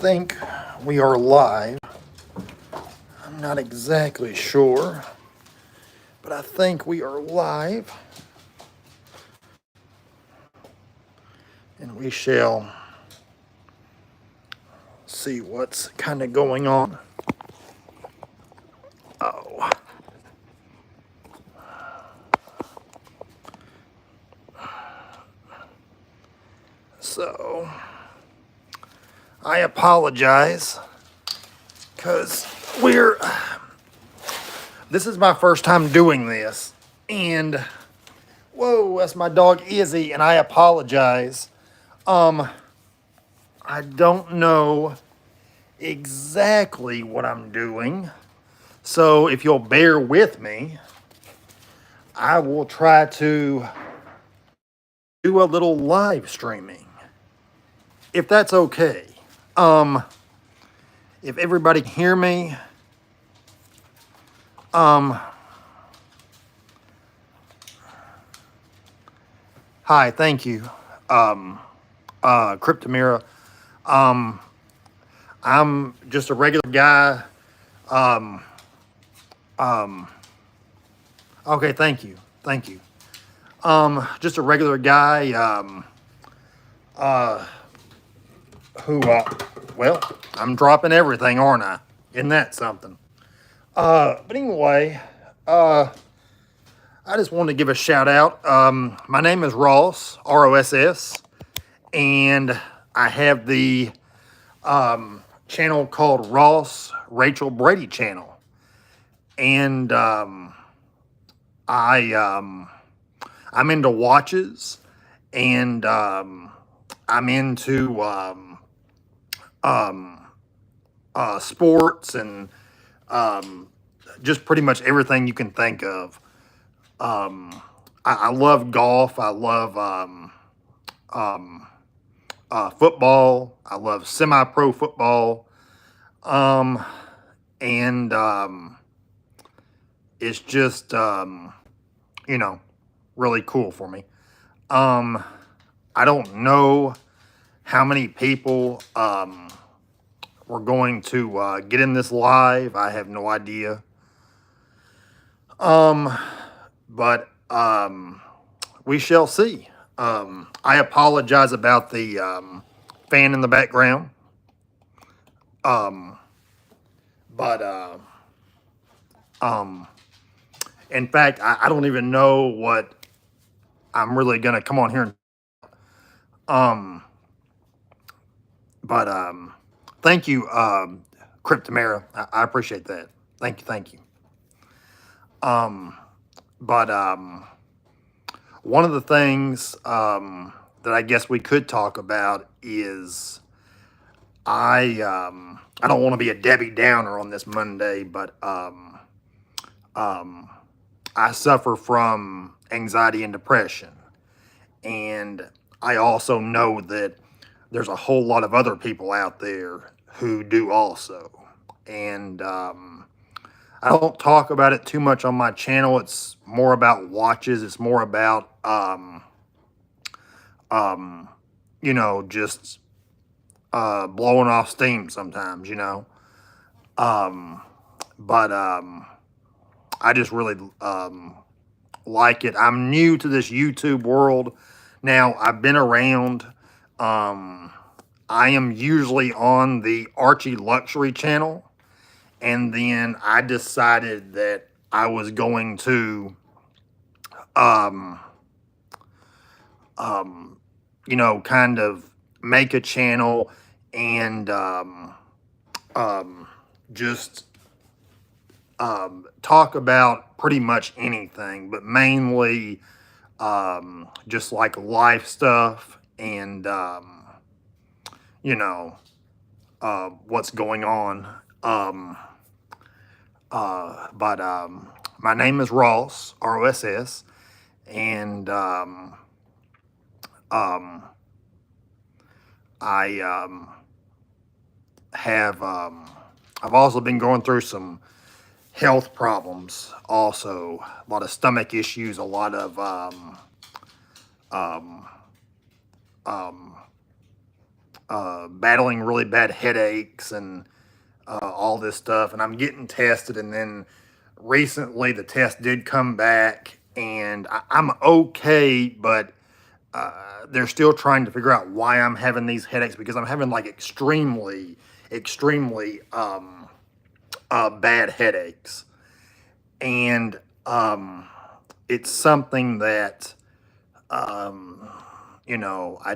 think we are live. I'm not exactly sure, but I think we are live. And we shall see what's kind of going on. Oh. So, I apologize because this is my first time doing this. And, whoa, that's my dog Izzy, and I apologize. I don't know exactly what I'm doing. So if you'll bear with me, I will try to do a little live streaming, if that's okay. If everybody can hear me, hi, thank you, Cryptomira. I'm just a regular guy. Okay, thank you. Just a regular guy, well, I'm dropping everything, aren't I? Isn't that something? But anyway, I just wanted to give a shout out. My name is Ross, R-O-S-S, and I have the channel called Ross Rachel Brady channel. And I'm into watches, and I'm into sports, and just pretty much everything you can think of. I love golf. I love football. I love semi-pro football. And it's just, really cool for me. I don't know how many people we're going to get in this live. I have no idea. But we shall see. I apologize about the fan in the background. But in fact, I don't even know what I'm really going to come on here and but thank you, Cryptomera. I appreciate that. Thank you. But one of the things that I guess we could talk about is I don't want to be a Debbie Downer on this Monday, but I suffer from anxiety and depression, and I also know that there's a whole lot of other people out there who do also. And I don't talk about it too much on my channel. It's more about watches. It's more about, just blowing off steam sometimes, But I just really like it. I'm new to this YouTube world. Now, I've been around. I am usually on the Archie Luxury channel. And then I decided that I was going to, kind of make a channel and just talk about pretty much anything, but mainly just like life stuff and, what's going on. But my name is Ross, R-O-S-S, and I have I've also been going through some health problems, also a lot of stomach issues, a lot of battling really bad headaches and all this stuff, and I'm getting tested, and then recently the test did come back, and I'm okay, but they're still trying to figure out why I'm having these headaches, because I'm having like extremely, extremely bad headaches. And it's something that, you know, I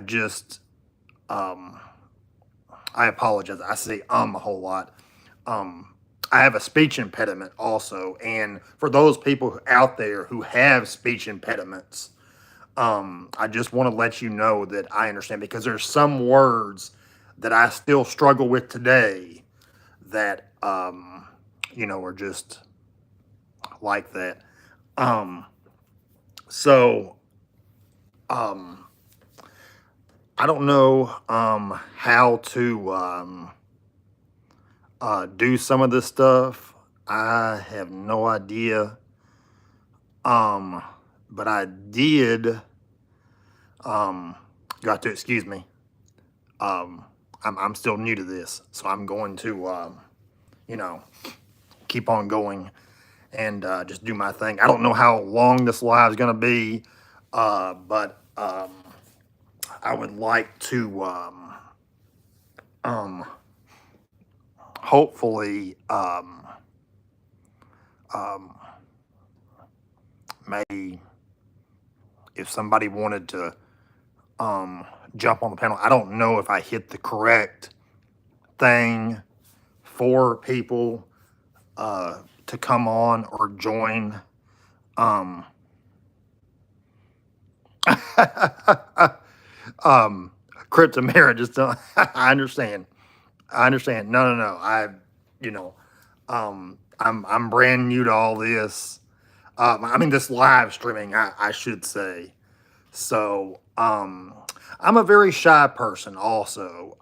apologize. I say a whole lot. I have a speech impediment also. And for those people out there who have speech impediments, I just want to let you know that I understand, because there's some words that I still struggle with today that, you know, are just like that. So, I don't know, how to, do some of this stuff. I have no idea. But I did, got to excuse me. I'm still new to this, so I'm going to, you know, keep on going and just do my thing. I don't know how long this live is going to be, but I would like to hopefully maybe if somebody wanted to jump on the panel. I don't know if I hit the correct thing for people to come on or join. Cryptomera just don't, I understand. I understand. No. You know, I'm brand new to all this. I mean, this live streaming, I should say. So, I'm a very shy person also.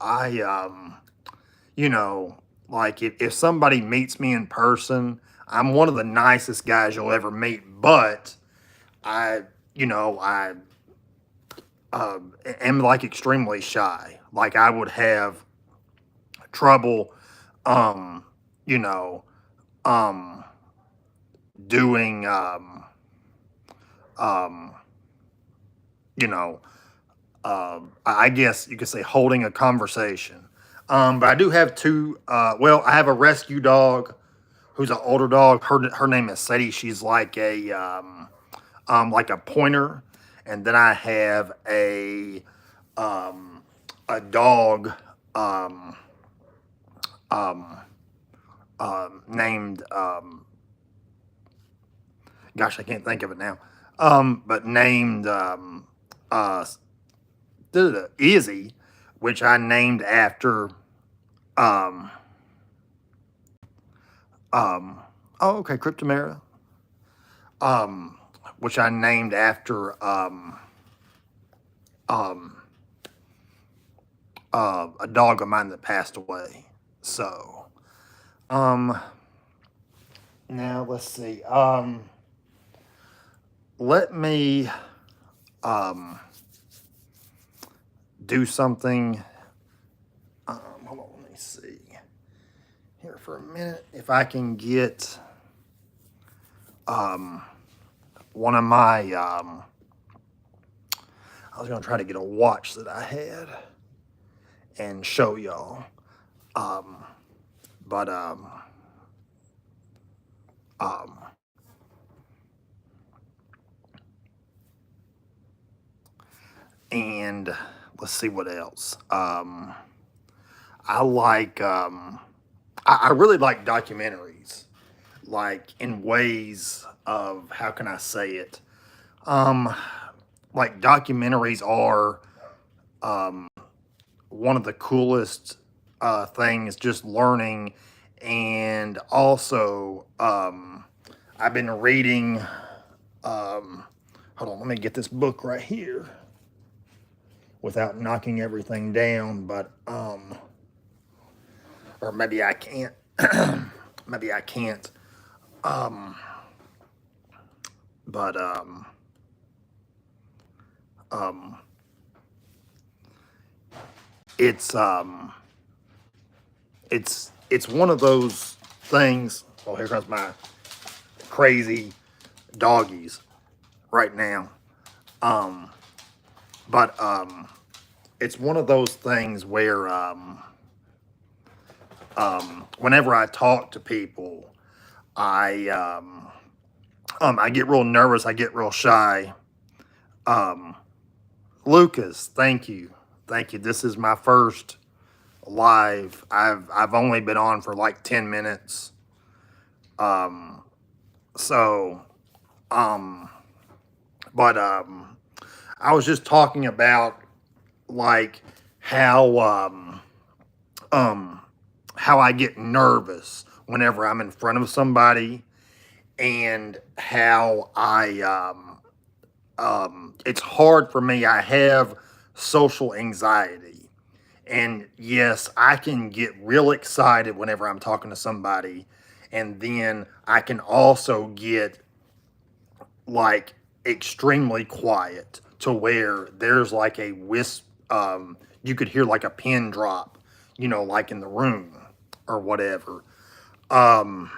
You know, like if somebody meets me in person, I'm one of the nicest guys you'll ever meet, but you know, I am like extremely shy. Like I would have trouble, you know, doing, you know, I guess you could say holding a conversation. But I do have two, well, I have a rescue dog who's an older dog. Her name is Sadie. She's like a pointer. And then I have a dog, named, gosh, I can't think of it now. But named, Izzy, which I named after, oh, okay, Cryptomera, which I named after, a dog of mine that passed away. So, now let's see, let me, do something. Hold on, let me see here for a minute if I can get one of my I was gonna try to get a watch that I had and show y'all, but and let's see what else. I like I really like documentaries, like in ways of, how can I say it? Like documentaries are one of the coolest things, just learning. And also, I've been reading, hold on, let me get this book right here without knocking everything down, but, or maybe I can't, maybe I can't, but, it's it's one of those things. Oh, here comes my crazy doggies right now. Um, but it's one of those things where whenever I talk to people, I I get real nervous. I get real shy. Um, Lucas, thank you. This is my first live. I've only been on for like 10 minutes. Um, so um, but I was just talking about like how um how I get nervous whenever I'm in front of somebody, and how it's hard for me. I have social anxiety. And yes, I can get real excited whenever I'm talking to somebody. And then I can also get like extremely quiet to where there's like a wisp, you could hear like a pin drop, like in the room or whatever. Um,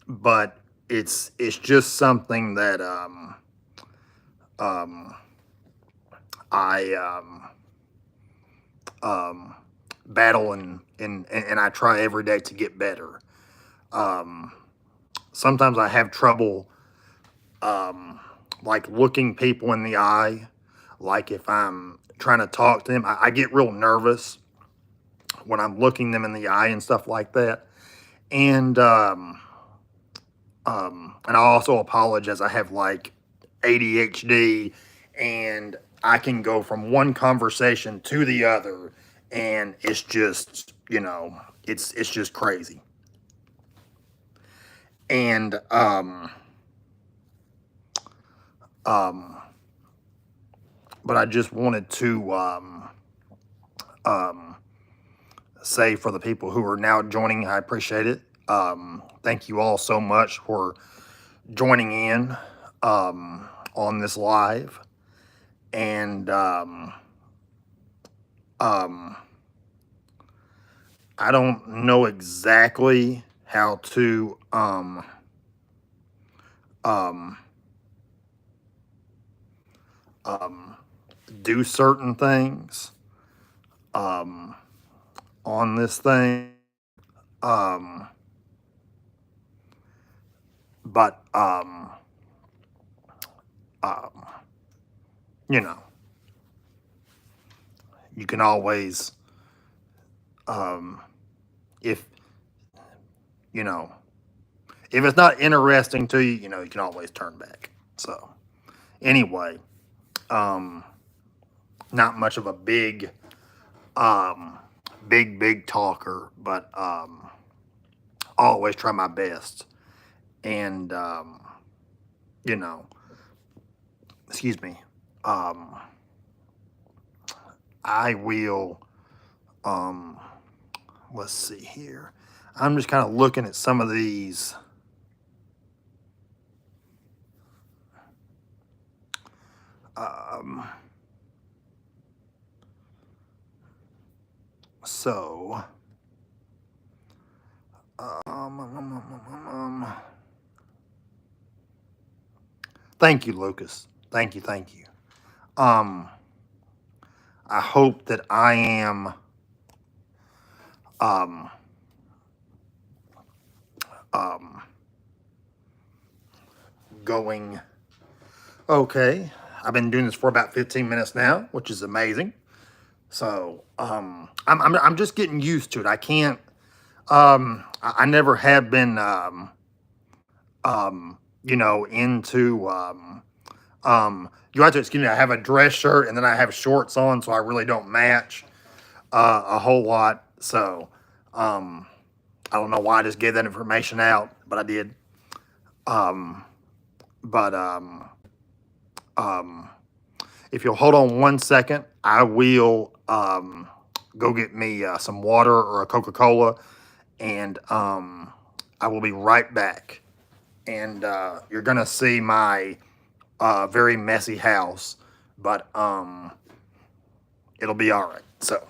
but it's just something that um, I um, battle, and I try every day to get better. Um, Sometimes I have trouble like looking people in the eye. Like if I'm trying to talk to them, I get real nervous when I'm looking them in the eye and stuff like that. And and I also apologize. I have like ADHD, and I can go from one conversation to the other, and it's just it's just crazy. And um, but I just wanted to um, say for the people who are now joining, I appreciate it. Thank you all so much for joining in on this live. And um, I don't know exactly how to um, um, do certain things um, on this thing. Um, but um, you know, you can always um, if you know if it's not interesting to you, you can always turn back. So anyway, um, not much of a um, big talker, but always try my best. And you know, excuse me. Um, I will. Um, let's see here. I'm just kind of looking at some of these. Um, so. Thank you, Lucas. Thank you. Um, I hope that I am um, um, going okay. I've been doing this for about 15 minutes now, which is amazing. So I'm just getting used to it. I can't. I never have been into you have to excuse me. I have a dress shirt and then I have shorts on, so I really don't match a whole lot. So um, I don't know why I just gave that information out, but I did. Um, but um, if you'll hold on 1 second, I will go get me some water or a Coca-Cola, and I will be right back. And you're gonna see my very messy house, but it'll be all right. So.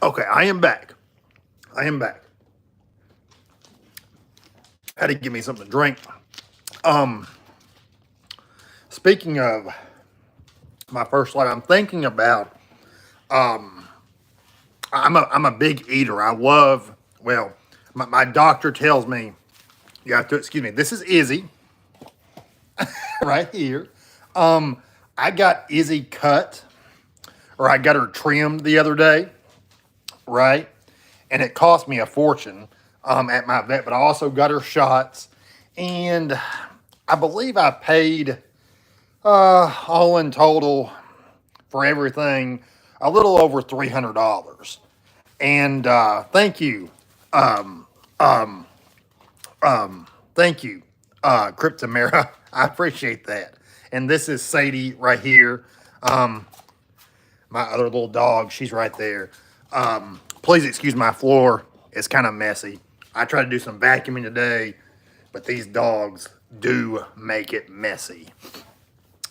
Okay, I am back. I am back. Had to give me something to drink. Um, Speaking of my first life, I'm thinking about. I'm a big eater. I love. Well, my doctor tells me you have to. Excuse me. This is Izzy right here. I got Izzy cut, or I got her trimmed the other day, right? And it cost me a fortune at my vet, but I also got her shots, and I believe I paid all in total for everything a little over $300. And thank you, um, um, thank you, Cryptomera. I appreciate that. And this is Sadie right here. Um, my other little dog, she's right there. Please excuse my floor. It's kind of messy. I tried to do some vacuuming today, but these dogs do make it messy.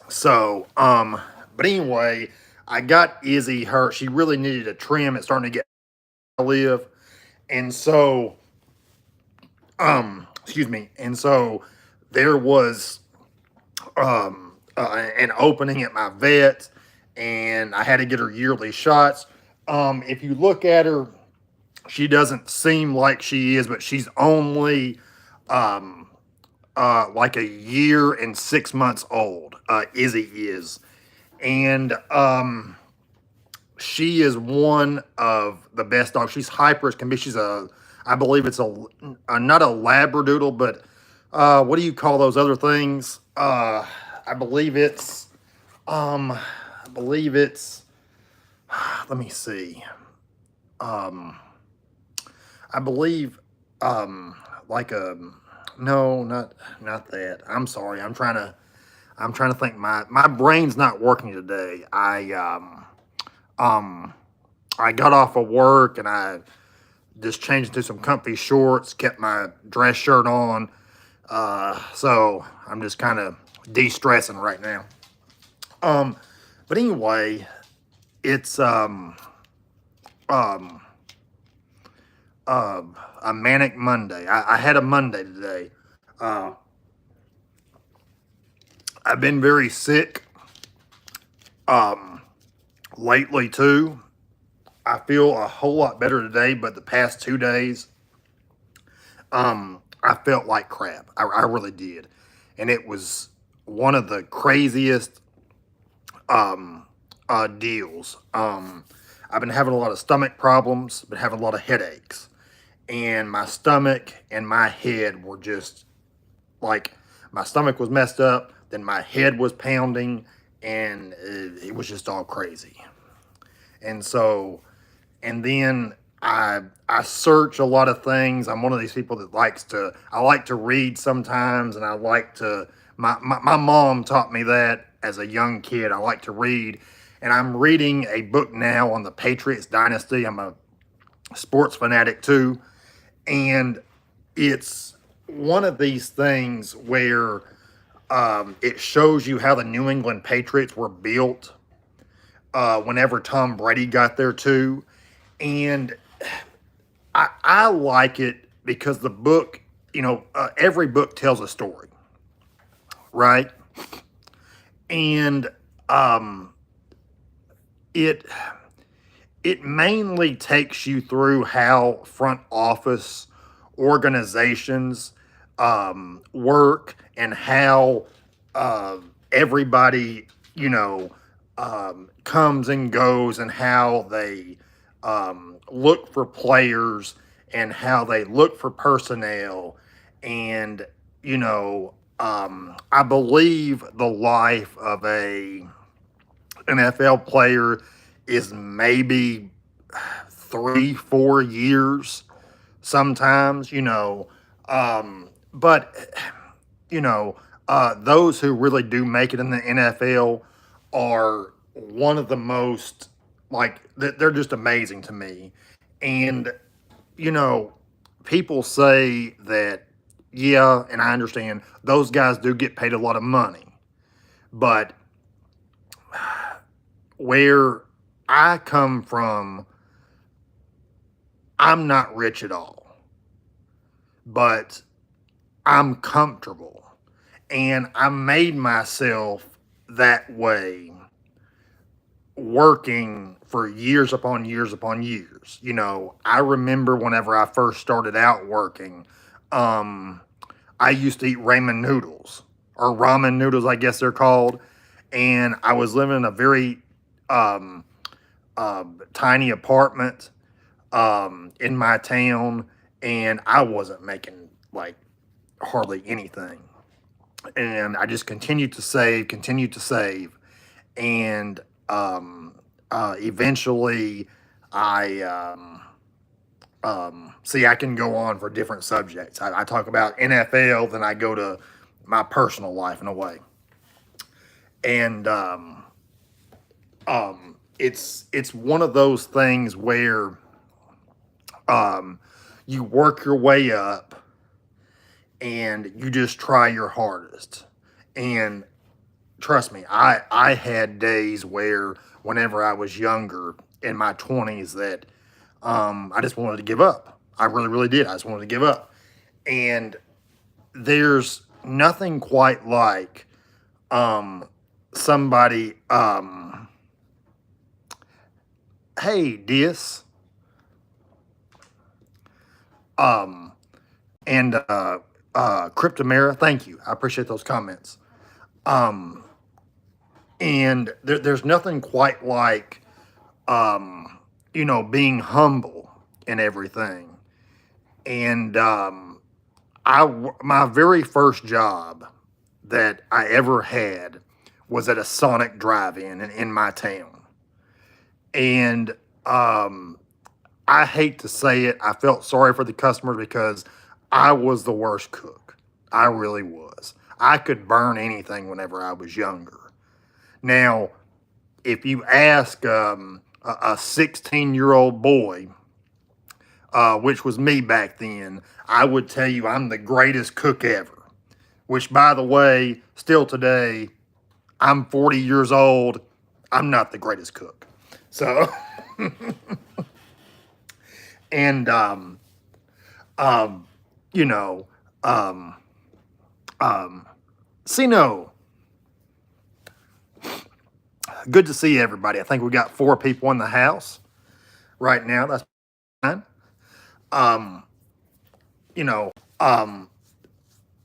So, but anyway, I got Izzy her. She really needed a trim. It's starting to get live. And so, excuse me. And so there was an opening at my vet, and I had to get her yearly shots. If you look at her, she doesn't seem like she is, but she's only like a year and 6 months old. Izzy is, and she is one of the best dogs. She's hyper as can be. She's I believe it's a not a labradoodle, but what do you call those other things? I believe it's, I believe it's, let me see. I believe, like a, no, not that. I'm sorry. I'm trying to think. My brain's not working today. I got off of work and I just changed into some comfy shorts, kept my dress shirt on. So I'm just kind of de-stressing right now. But anyway, it's um, a manic Monday. I had a Monday today. Uh, I've been very sick lately too. I feel a whole lot better today, but the past 2 days, I felt like crap. I really did, and it was one of the craziest deals. I've been having a lot of stomach problems, been having a lot of headaches, and my stomach and my head were just like, my stomach was messed up, then my head was pounding, and it was just all crazy. And so, and then I search a lot of things. I'm one of these people that I like to read sometimes, and I like to, my mom taught me that as a young kid. I like to read, and I'm reading a book now on the Patriots dynasty. I'm a sports fanatic too, and it's one of these things where it shows you how the New England Patriots were built whenever Tom Brady got there too. And I like it because the book, every book tells a story, right? And it it mainly takes you through how front office organizations work, and how everybody, comes and goes, and how they look for players, and how they look for personnel. And, I believe the life of a NFL player is maybe 3, 4 years sometimes, but those who really do make it in the NFL are one of the most, like, they're just amazing to me. And, you know, people say that, yeah, and I understand those guys do get paid a lot of money, but where I come from, I'm not rich at all, but I'm comfortable. And I made myself that way working for years upon years upon years. You know, I remember whenever I first started out working, um, I used to eat ramen noodles or ramen noodles, I guess they're called. And I was living in a very um, tiny apartment in my town, and I wasn't making like hardly anything. And I just continued to save, and eventually I see, I can go on for different subjects. I talk about NFL, then I go to my personal life in a way, and it's one of those things where you work your way up and you just try your hardest. And trust me, I had days where whenever I was younger in my 20s that I just wanted to give up. I really, really did. I just wanted to give up. And there's nothing quite like somebody, hey, Dis, um, and Cryptomera, thank you. I appreciate those comments. Um, and there's nothing quite like, being humble and everything. And my very first job that I ever had was at a Sonic drive-in in my town. And I hate to say it, I felt sorry for the customers because I was the worst cook. I really was. I could burn anything whenever I was younger. Now, if you ask a 16-year-old boy, which was me back then, I would tell you I'm the greatest cook ever. Which, by the way, still today, I'm 40 years old. I'm not the greatest cook. So, and, you know, um, Sino, good to see everybody. I think we got 4 people in the house right now. That's fine. Um, you know, um,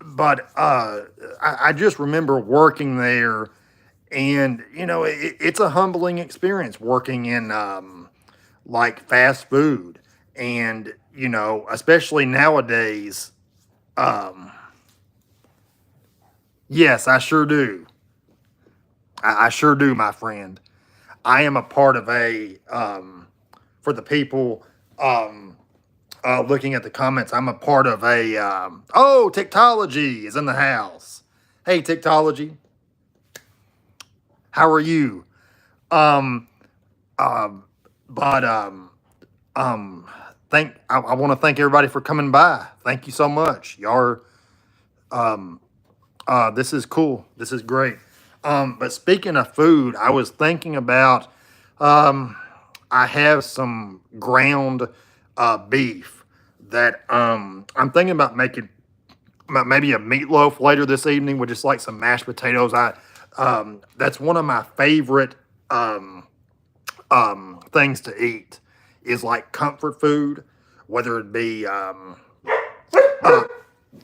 but I just remember working there, and it's a humbling experience working in like fast food, and especially nowadays. Um, yes, I sure do. I sure do, my friend. I am a part of for the people looking at the comments, I'm a part of oh, Tiktology is in the house. Hey, Tiktology, how are you? Um, um, but I want to thank everybody for coming by. Thank you so much. Y'all are, this is cool. This is great. But speaking of food, I was thinking about, I have some ground beef that I'm thinking about making maybe a meatloaf later this evening with just like some mashed potatoes. That's one of my favorite things to eat is like comfort food, whether it be uh,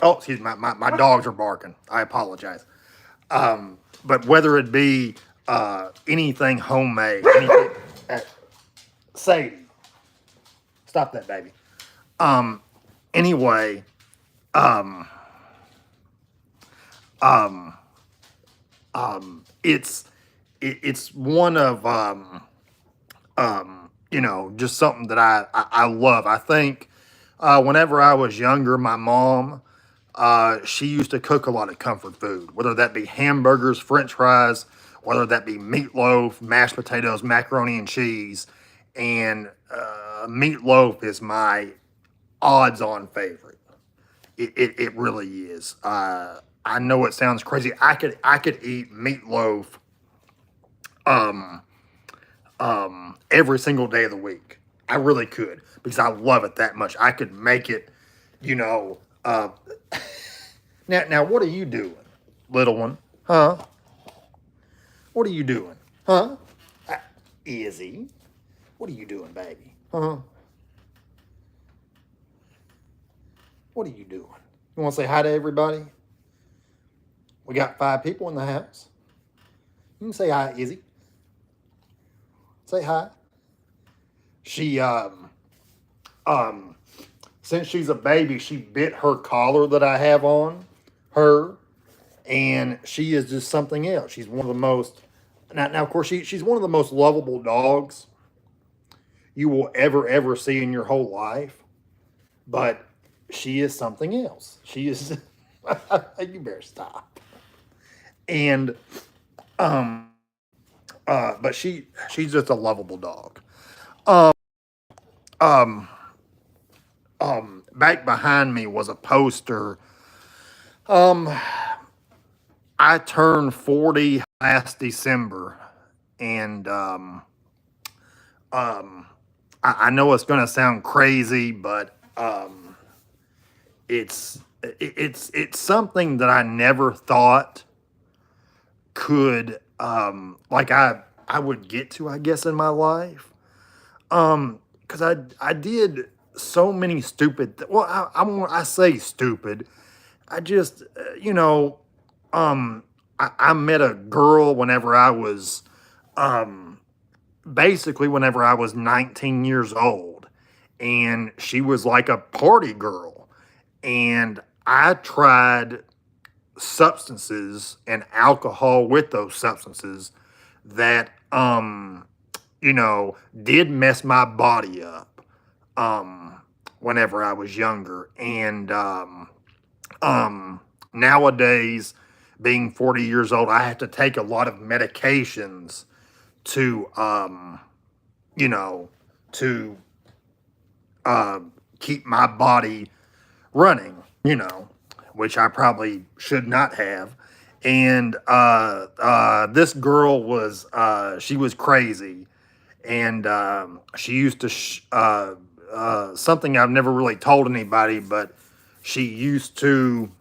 oh, excuse me, my dogs are barking. I apologize. But whether it be anything homemade, anything, uh, Sadie, stop that, baby. Um, anyway, um, um, it's one of just something that I love. I think whenever I was younger, my mom she used to cook a lot of comfort food, whether that be hamburgers, French fries, whether that be meatloaf, mashed potatoes, macaroni and cheese, and meatloaf is my odds-on favorite. It really is. I know it sounds crazy. I could eat meatloaf um, every single day of the week. I really could, because I love it that much. I could make it, you know. Now, what are you doing, little one? Huh? What are you doing? Huh? Izzy, what are you doing, baby? Huh? What are you doing? You want to say hi to everybody? We got 5 people in the house. You can say hi, Izzy. Say hi. She since she's a baby, she bit her collar that I have on her, and she is just something else. She's one of the most now of course she's one of the most lovable dogs you will ever see in your whole life, but she is something else. She is you better stop. And but she's just a lovable dog. Um Back behind me was a poster. Um I turned 40 last December, and I know it's going to sound crazy, but it's something that I never thought could like I would get to, I guess, in my life. Because I did so many stupid. Well, I say stupid. I just I met a girl whenever I was basically whenever I was 19 years old, and she was like a party girl, and I tried substances and alcohol with those substances that did mess my body up whenever I was younger. And nowadays, being 40 years old, I have to take a lot of medications to you know to uh, keep my body running, which I probably should not have. And this girl was she was crazy, and she used to something I've never really told anybody, but she used to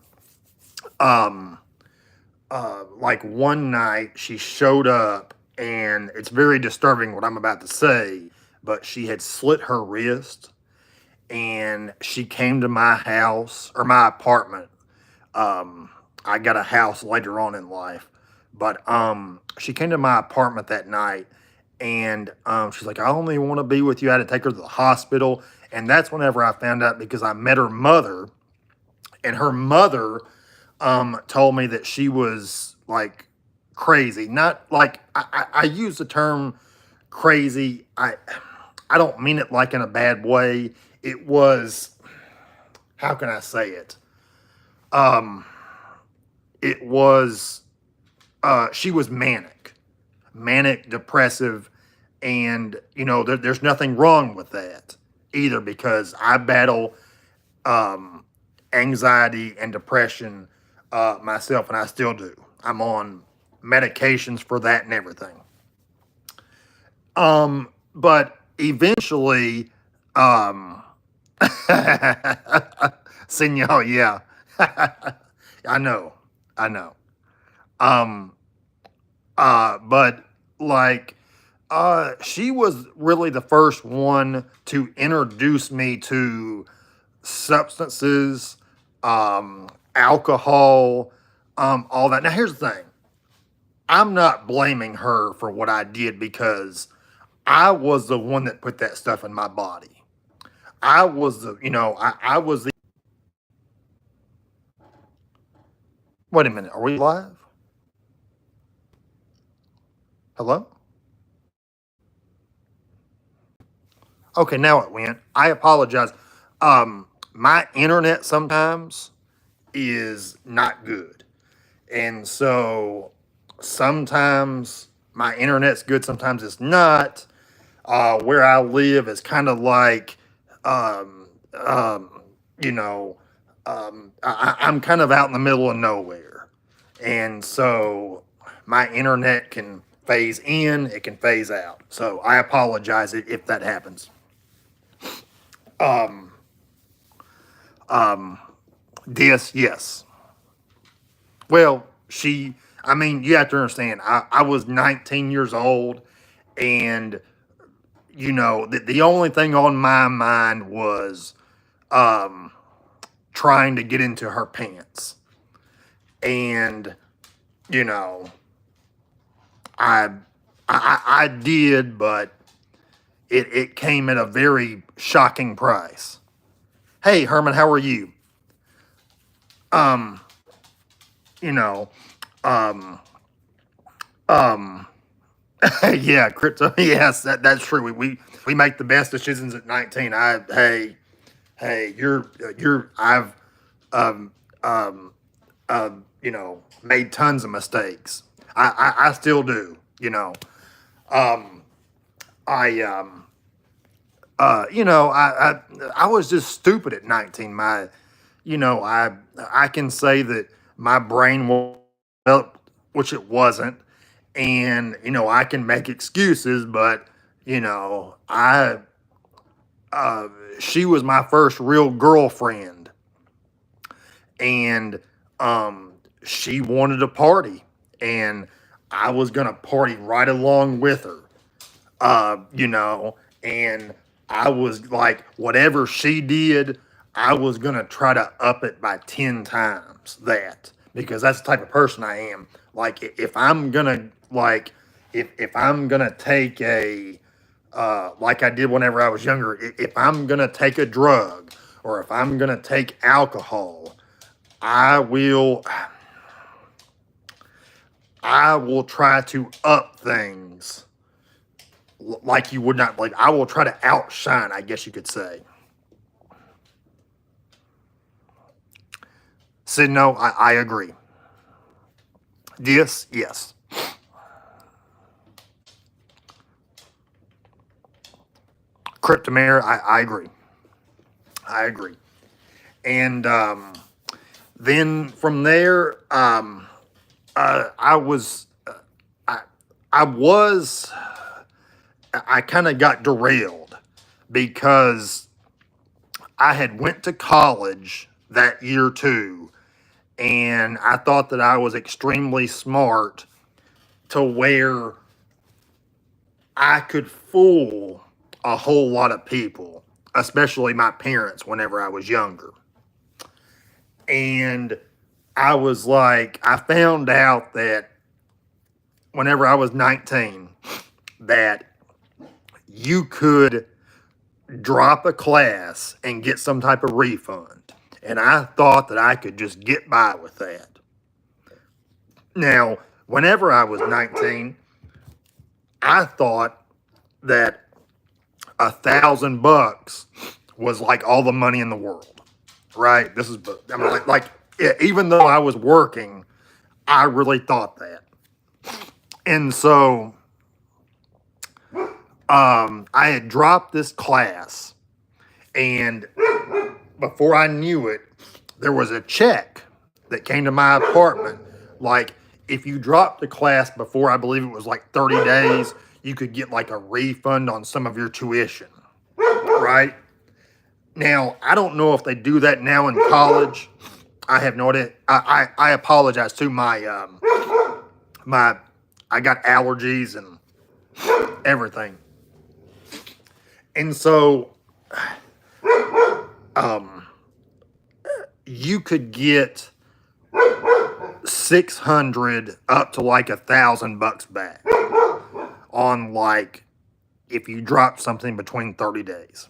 like one night she showed up, and it's very disturbing what I'm about to say, but she had slit her wrist, and she came to my house or my apartment. I got a house later on in life, but she came to my apartment that night, and she's like, I only want to be with you. I had to take her to the hospital, and that's whenever I found out, because I met her mother, and her mother told me that she was like crazy. Not like I use the term crazy. I don't mean it like in a bad way. It was, how can I say it? It was she was manic, depressive, and there's nothing wrong with that either, because I battle anxiety and depression myself, and I still do. I'm on medications for that and everything. But eventually, Senor, yeah, I know, I know. Um, but like, she was really the first one to introduce me to substances, alcohol, all that. Now, here's the thing. I'm not blaming her for what I did, because I was the one that put that stuff in my body. I was I was the. Wait a minute. Are we live? Hello? Okay, now it went. I apologize. My internet sometimes is not good. And so sometimes my internet's good, sometimes it's not. Where I live is kind of like, um, um, you know, I'm kind of out in the middle of nowhere. And so my internet can phase in, it can phase out. So I apologize if that happens. Um, yes. Well, I mean, you have to understand, I was 19 years old, and, the only thing on my mind was um, trying to get into her pants. And, you know, I, I did, but it came at a very shocking price. Hey, Herman, how are you? Um, you know, um, um, yeah, crypto. Yes, that's true. We make the best decisions at 19. Hey, I've um um made tons of mistakes. I still do. Um, I I was just stupid at 19. I can say that my brain was developed, which it wasn't, and I can make excuses, but I uh, she was my first real girlfriend, and um, she wanted to party, and I was gonna party right along with her, and I was like, whatever she did, I was gonna try to up it by 10 times that, because that's the type of person I am. Like, if I'm gonna, like, if I'm gonna take like I did whenever I was younger, if I'm gonna take a drug, or if I'm gonna take alcohol, I will, I will try to up things like you would not, like, I will try to outshine, I guess you could say. Said no, I agree. Yes. Cryptomare, I agree. I agree. And then from there, I was, I, I was, I kind of got derailed because I had went to college that year too, and I thought that I was extremely smart to where I could fool a whole lot of people, especially my parents whenever I was younger. And I was like, I found out that whenever I was 19, that you could drop a class and get some type of refund. And I thought that I could just get by with that. Now, whenever I was 19, I thought that $1,000 was like all the money in the world, right? I mean, even though I was working, I really thought that. And so, I had dropped this class, and before I knew it, there was a check that came to my apartment. Like, if you dropped the class before, I believe it was like 30 days, you could get like a refund on some of your tuition, right? Now, I don't know if they do that now in college. I have no idea. I apologize to my I got allergies and everything. And so you could get 600 up to like $1,000 back on, like, if you drop something between 30 days.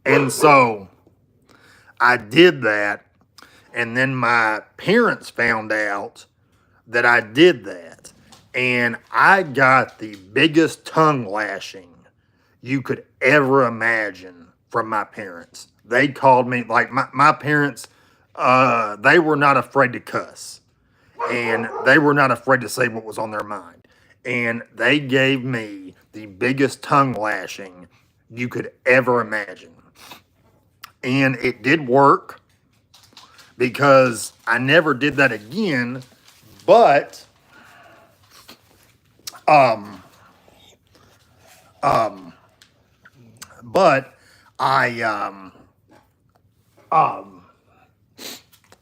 And so I did that, and then my parents found out that I did that, and I got the biggest tongue lashing you could ever imagine from my parents. They called me, like, my parents, they were not afraid to cuss, and they were not afraid to say what was on their mind. And they gave me the biggest tongue lashing you could ever imagine. And it did work, because I never did that again, but um, um, but I um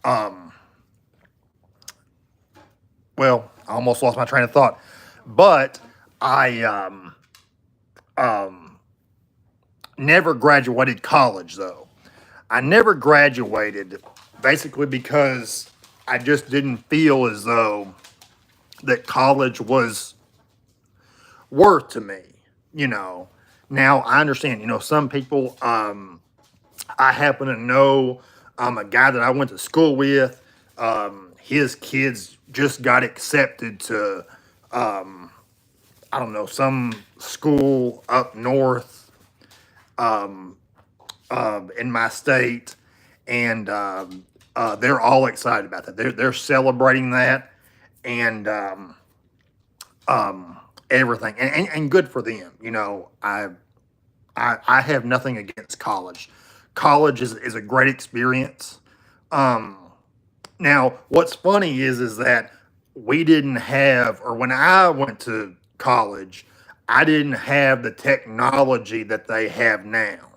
um well, I almost lost my train of thought, but I um never graduated college though. I never graduated basically because I just didn't feel as though that college was worth to me, you know. Now I understand, some people, I happen to know a guy that I went to school with, his kids just got accepted to, I don't know, some school up north, in my state, and they're all excited about that. They're celebrating that, and everything, and good for them. I have nothing against college. College is a great experience. Now, what's funny is that we didn't have, or when I went to college, I didn't have the technology that they have now.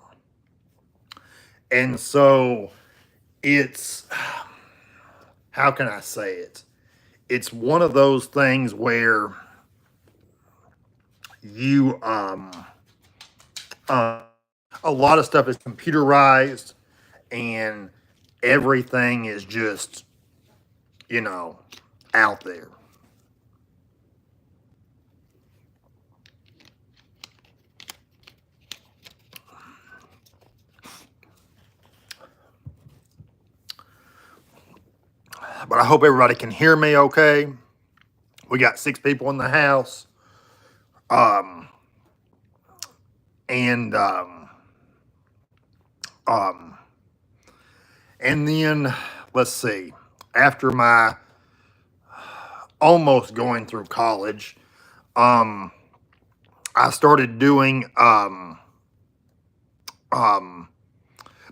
And so it's, how can I say it? It's one of those things where you, a lot of stuff is computerized and everything is just, you know, out there. But I hope everybody can hear me okay. We got 6 people in the house. Um, and, um, and then let's see, after my almost going through college, I started doing,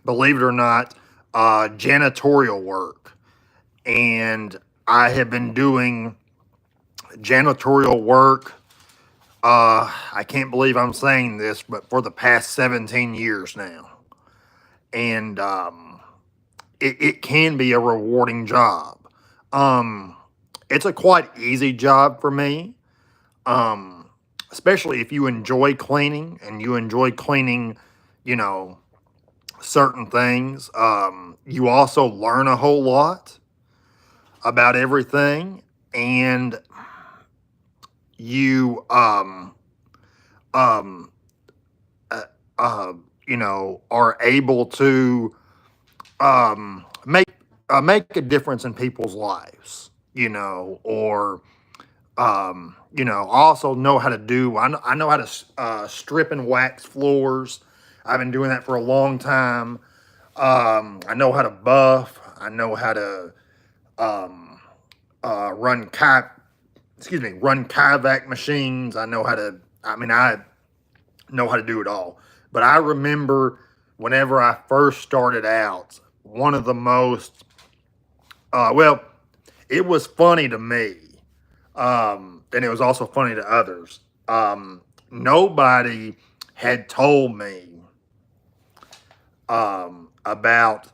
believe it or not, janitorial work. And I have been doing janitorial work. I can't believe I'm saying this, but for the past 17 years now. And it can be a rewarding job. It's a quite easy job for me, especially if you enjoy cleaning and you enjoy cleaning, you know, certain things. You also learn a whole lot about everything, and you um uh, are able to make a difference in people's lives, or also know how to do. I know how to strip and wax floors. I've been doing that for a long time. I know how to buff. I know how to run run kayak machines. I know how to. I mean, I know how to do it all. But I remember whenever I first started out, one of the most well, it was funny to me, and it was also funny to others. Nobody had told me about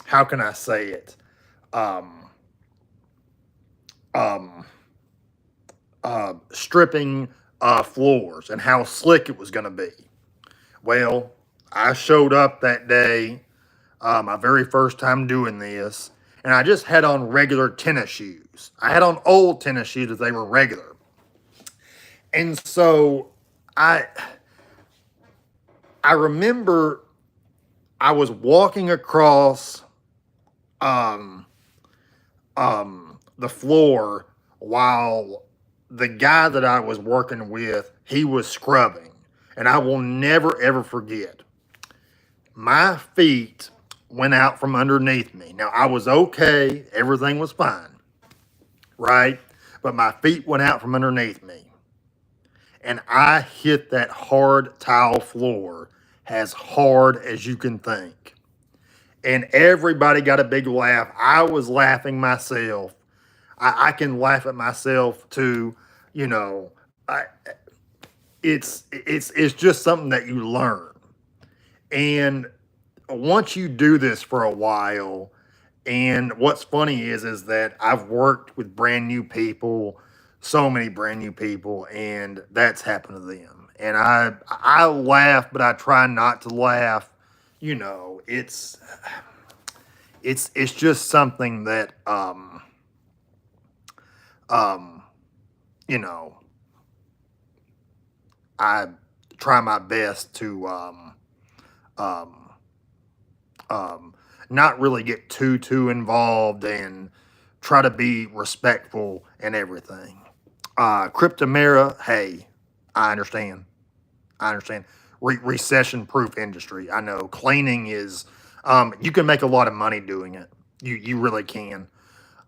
how can I say it? Um, um, Stripping floors and how slick it was going to be. Well, I showed up that day, my very first time doing this, and I just had on regular tennis shoes. I had on old tennis shoes as they were regular. And so I I remember I was walking across um, the floor while the guy that I was working with, he was scrubbing. And I will never, ever forget. My feet went out from underneath me. Now, I was okay. Everything was fine, right? But my feet went out from underneath me. And I hit that hard tile floor as hard as you can think. And everybody got a big laugh. I was laughing myself. I can laugh at myself too, you know. I, it's just something that you learn. And once you do this for a while, and what's funny is that I've worked with brand new people, so many brand new people, and that's happened to them. And I laugh, but I try not to laugh. You know, it's just something that um you know, I try my best to um um, not really get too involved and try to be respectful and everything. Cryptomera, hey, I understand. I understand. Recession proof industry. I know cleaning is. You can make a lot of money doing it. You really can.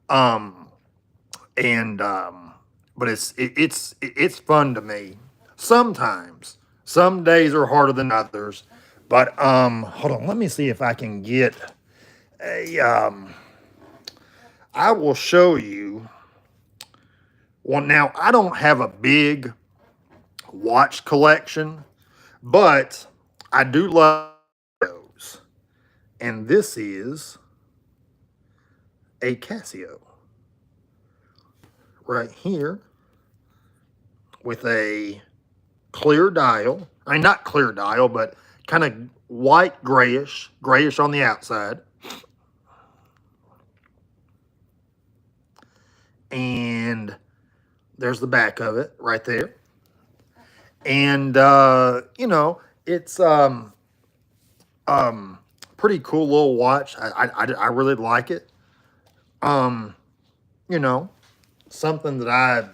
Um, and but it's fun to me. Sometimes some days are harder than others. But hold on. Let me see if I can get a I will show you. Well, now I don't have a big watch collection, but I do love those. And this is a Casio right here with a clear dial. I mean, not clear dial, but kind of white grayish on the outside. And there's the back of it right there. And you know, it's um pretty cool little watch. I really like it. Um, you know, something that I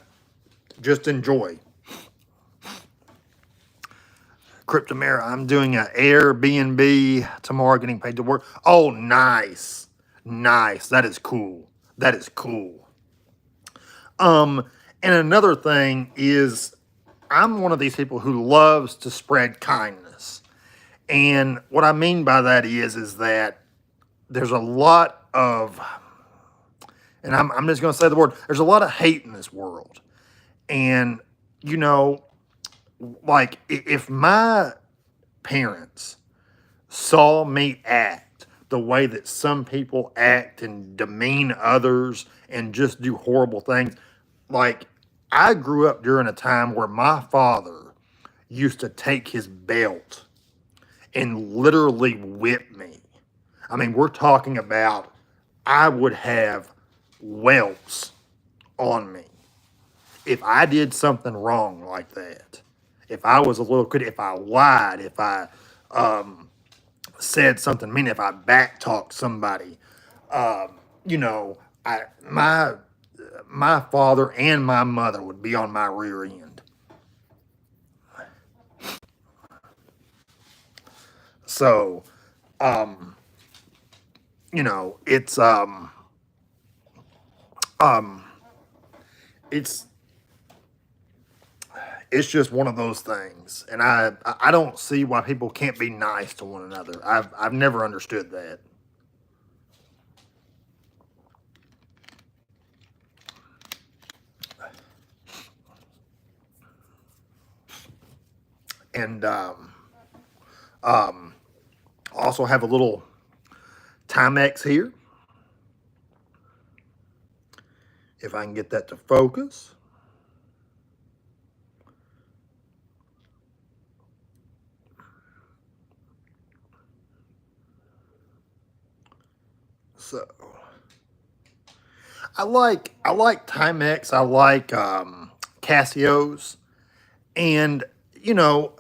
just enjoy. Cryptomera, I'm doing an Airbnb tomorrow, getting paid to work. Oh, nice. Nice. That is cool. That is cool. Um, and another thing is I'm one of these people who loves to spread kindness. And what I mean by that is that there's a lot of, and I'm just going to say the word, there's a lot of hate in this world. And, you know, like if my parents saw me act the way that some people act and demean others and just do horrible things, like I grew up during a time where my father used to take his belt and literally whip me. I mean, we're talking about I would have welts on me if I did something wrong like that. If I was a little kid, if I lied, if I said something mean, if I backtalked somebody, you know, my father and my mother would be on my rear end. So, um, you know, um, it's it's just one of those things, and I don't see why people can't be nice to one another. I've never understood that. And um, also have a little Timex here, if I can get that to focus. So I like Timex. I like Casios, and you know,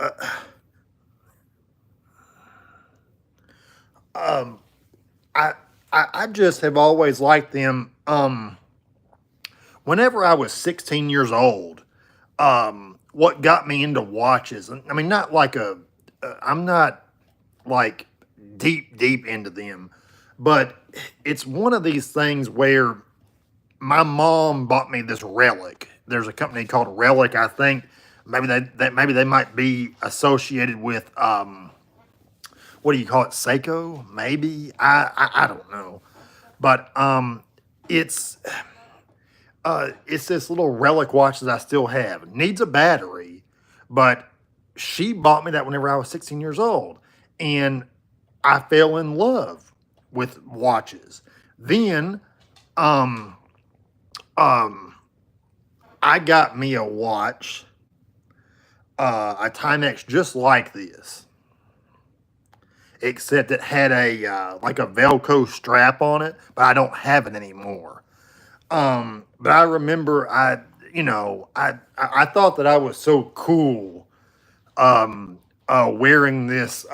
um, I, I just have always liked them. Whenever I was 16 years old, what got me into watches? I mean, not like I'm not like deep into them, but it's one of these things where my mom bought me this relic. There's a company called Relic, I think. Maybe maybe they might be associated with what do you call it, Seiko? Maybe I don't know, but it's it's this little relic watch that I still have. It needs a battery, But she bought me that whenever I was 16 years old. And I fell in love with watches. Then, um, um, I got me a watch, a Timex just like this, except it had a like a Velcro strap on it, but I don't have it anymore. But I remember I thought that I was so cool wearing this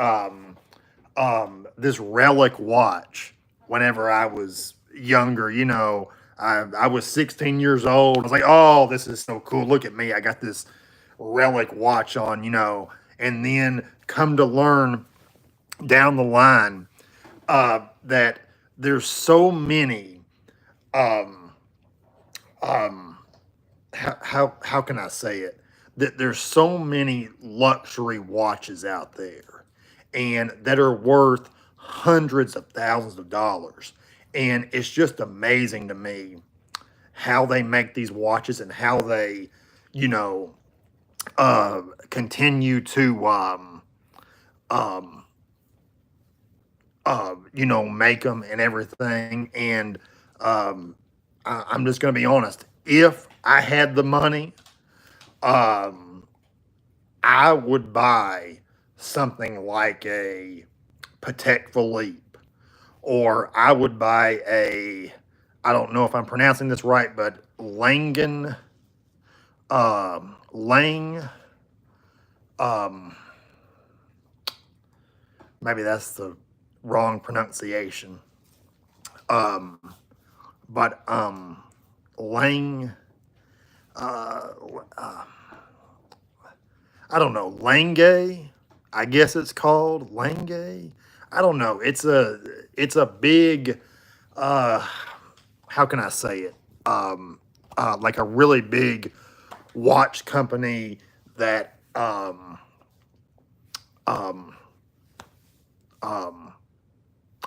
relic watch whenever I was younger. I was 16 years old. I was like, oh, this is so cool. Look at me. I got this relic watch on, and then come to learn down the line that there's so many, um, how can I say it? That there's so many luxury watches out there and that are worth hundreds of thousands of dollars. And it's just amazing to me how they make these watches and how they, you know, continue to, um, make them and everything. And I'm just going to be honest. If I had the money, um, I would buy something like a Patek Philippe, or I would buy I don't know if I'm pronouncing this right, but Lang, um, maybe that's the wrong pronunciation. Um, but Lang, uh, uh, I don't know, Lange, I guess it's called Lange. I don't know. It's a big, uh, how can I say it? Like a really big watch company that um, um,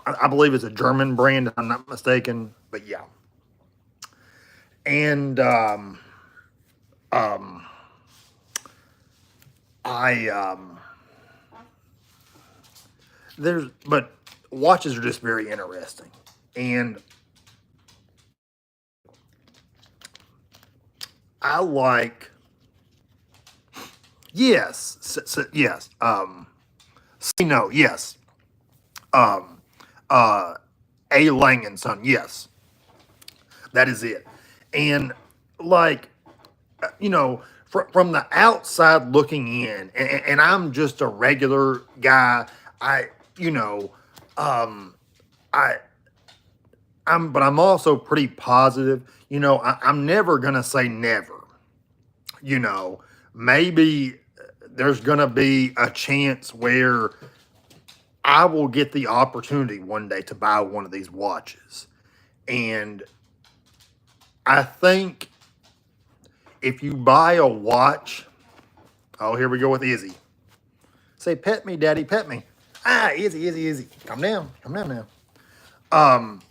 I believe it's a German brand, if I'm not mistaken. But yeah, and um, I but watches are just very interesting, and I like yes, yes, say no, yes, um, uh, A. Lang and Son, yes, that is it, and like from the outside looking in, and I'm just a regular guy. I, you know, um, I, but I'm also pretty positive. I'm never gonna say never. You know, maybe there's gonna be a chance where I will get the opportunity one day to buy one of these watches, and I think if you buy a watch, oh, here we go with Izzy. Say, pet me, daddy, pet me. Ah, Izzy, Izzy, Izzy. Come down now. Um,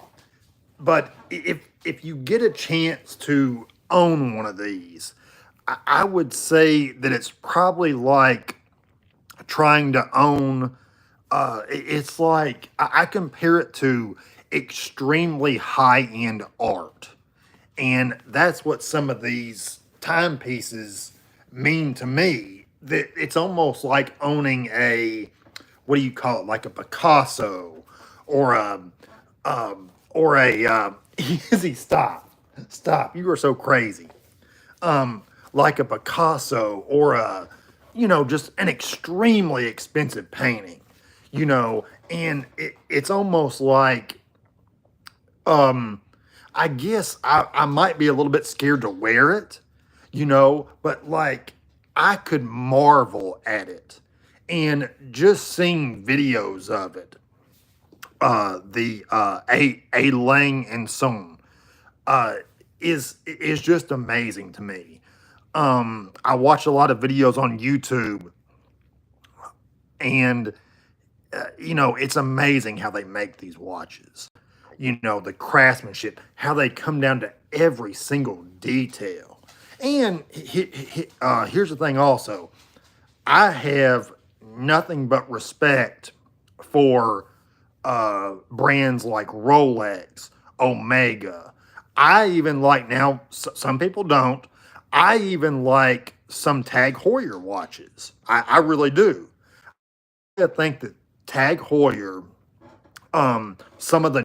but if you get a chance to own one of these, I would say that it's probably like trying to own. It's like I compare it to extremely high end art, and that's what some of these timepieces mean to me. That it's almost like owning what do you call it, like a Picasso or a easy stop. You are so crazy. Like a Picasso or just an extremely expensive painting. And it's almost like I guess I might be a little bit scared to wear it, but like I could marvel at it. And just seeing videos of it, the A. Lang and Son, uh, is just amazing to me. I watch a lot of videos on YouTube, and it's amazing how they make these watches. The craftsmanship, how they come down to every single detail. And here's the thing also. I have nothing but respect for brands like Rolex, Omega. I even like now. Some people don't. I even like some Tag Heuer watches. I really do. I think that Tag Heuer, some of the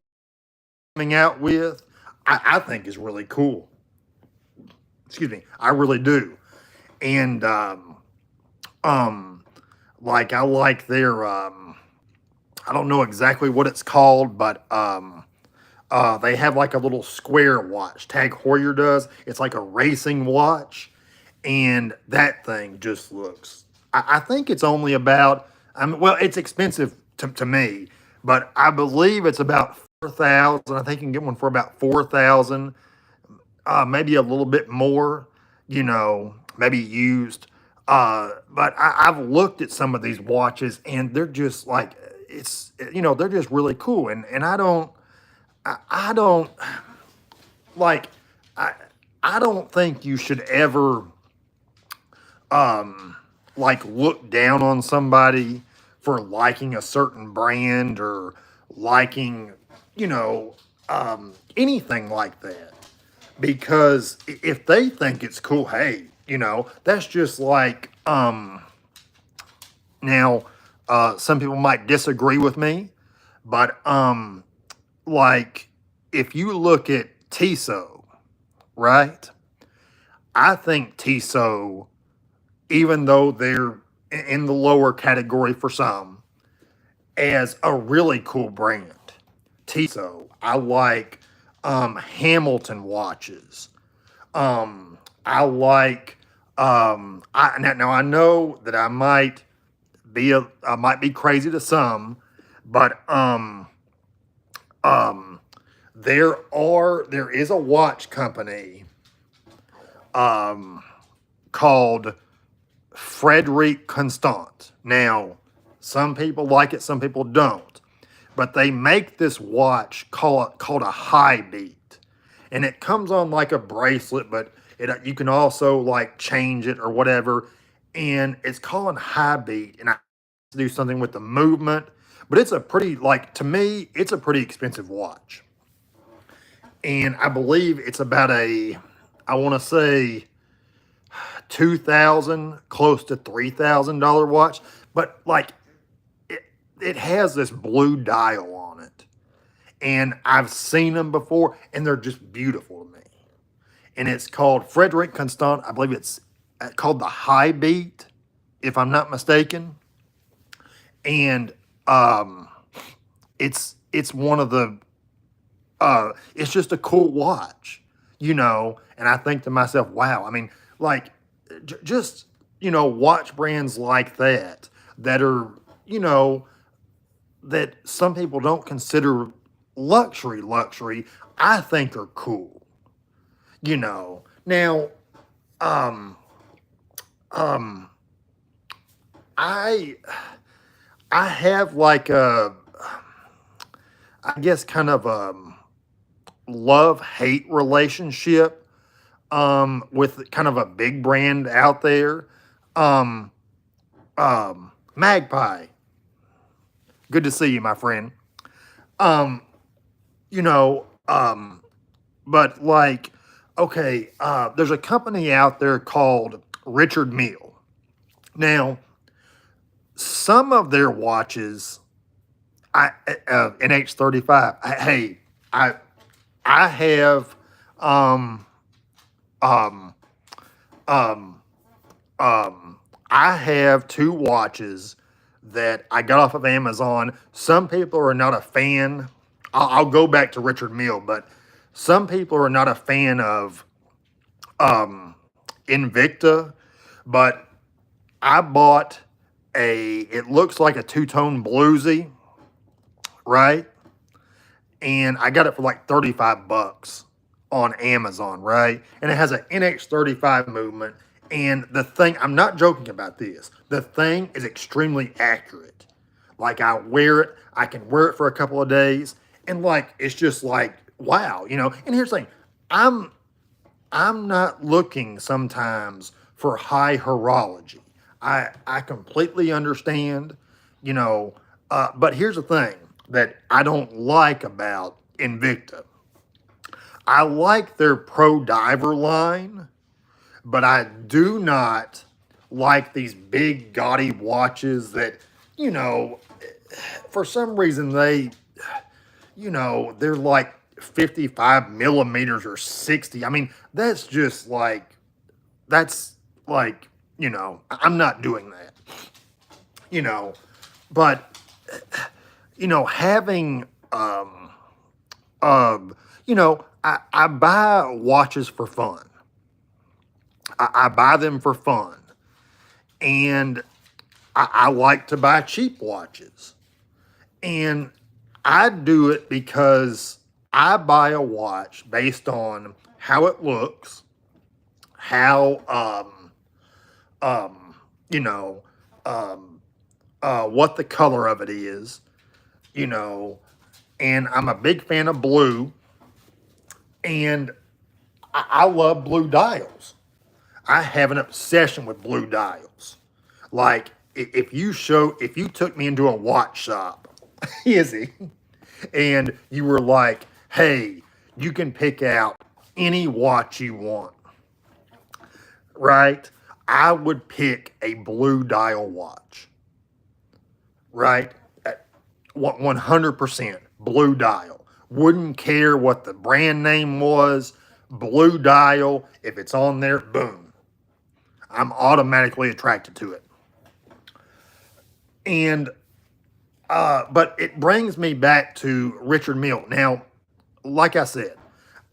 coming out with, I think is really cool. Excuse me, I really do. And um, like I like their I don't know exactly what it's called, but they have like a little square watch. Tag Heuer does. It's like a racing watch, and that thing just looks. I think it's only about. Well, it's expensive to me, but I believe it's about 4,000. I think you can get one for about 4,000, maybe a little bit more. Maybe used. But I've looked at some of these watches, and they're just like they're just really cool, and I don't like I I don't think you should ever like look down on somebody for liking a certain brand or liking, you know, anything like that. Because if they think it's cool, hey, that's just like now some people might disagree with me, but like if you look at Tissot, right? I think Tissot, even though they're in the lower category for some, as a really cool brand. Tissot. I like Hamilton watches. I like now I know that I might be crazy to some, but um there is a watch company called Frederic Constant. Now, some people like it, some people don't. But they make this watch called a high beat. And it comes on like a bracelet, but you can also like change it or whatever. And it's called high beat. And I do something with the movement. But it's a pretty, like, to me, it's a pretty expensive watch. And I believe it's about I want to say, 2,000, close to $3,000 watch, but like it has this blue dial on it, and I've seen them before, and they're just beautiful to me. And it's called Frederic Constant. I believe it's called the High Beat, if I'm not mistaken. And it's one of the it's just a cool watch, And I think to myself, wow. I mean, like just watch brands like that are that some people don't consider luxury, I think are cool. Now, um um I I have like a, I guess, kind of a love hate relationship with kind of a big brand out there. Um Magpie. Good to see you, my friend. Um, you know, but like, okay, there's a company out there called Richard Mille. Now, some of their watches, NH35. Hey, I I have um um um I have two watches that I got off of Amazon. Some people are not a fan. I'll go back to Richard Mille, but some people are not a fan of um, Invicta. But I bought it looks like a two-tone bluesy, right? And I got it for like 35 bucks on Amazon, right? And it has an NX35 movement. And the thing, I'm not joking about this, the thing is extremely accurate. Like I wear it, I can wear it for a couple of days, and like it's just like, wow. And here's the thing, I'm I'm not looking sometimes for high horology. I completely understand, you know, but here's the thing that I don't like about Invicta. I like their Pro Diver line, but I do not like these big gaudy watches that, you know, for some reason they're like 55 millimeters or 60. I mean, that's like, I'm not doing that, you know, but, having, I buy watches for fun. I buy them for fun. And I like to buy cheap watches. And I do it because I buy a watch based on how it looks, how um you know um what the color of it is, you know, and I'm a big fan of blue, and I love blue dials. I have an obsession with blue dials. Like if you took me into a watch shop, easy, and you were like, hey, you can pick out any watch you want, right? I would pick a blue dial watch, right? 100% blue dial. Wouldn't care what the brand name was, blue dial. If it's on there, boom. I'm automatically attracted to it. And but it brings me back to Richard Mille. Now, like I said,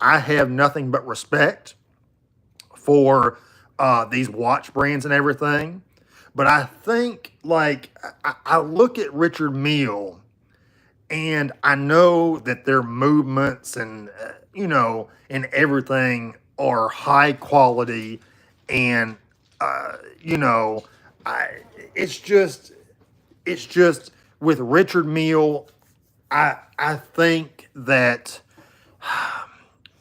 I have nothing but respect for these watch brands and everything. But I think, like, I look at Richard Mille and I know that their movements and, and everything are high quality. And, you know, I, it's just with Richard Mille, I think that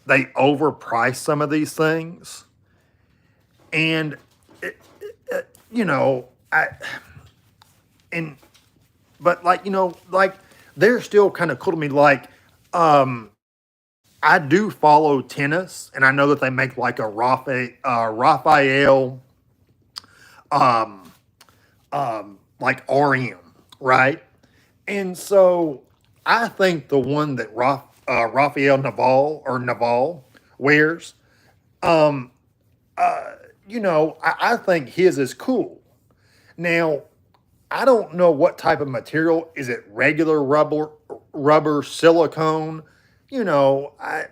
they overprice some of these things, and you know, I and but like like they're still kind of cool to me. Like, I do follow tennis, and I know that they make like a Raphael, um, like RM, right? And so I think the one that Rafael Naval wears, um, I think his is cool. Now, I don't know what type of material. Is it regular rubber, silicone? I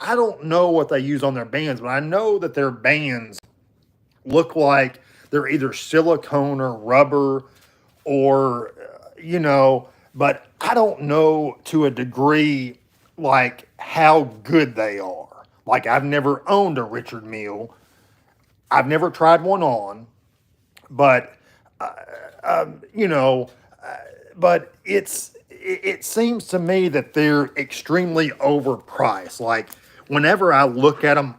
don't know what they use on their bands, but I know that their bands look like they're either silicone or rubber, or but I don't know to a degree like how good they are. Like, I've never owned a Richard Mille. I've never tried one on, but um, you know, but it seems to me that they're extremely overpriced. Like, whenever I look at them,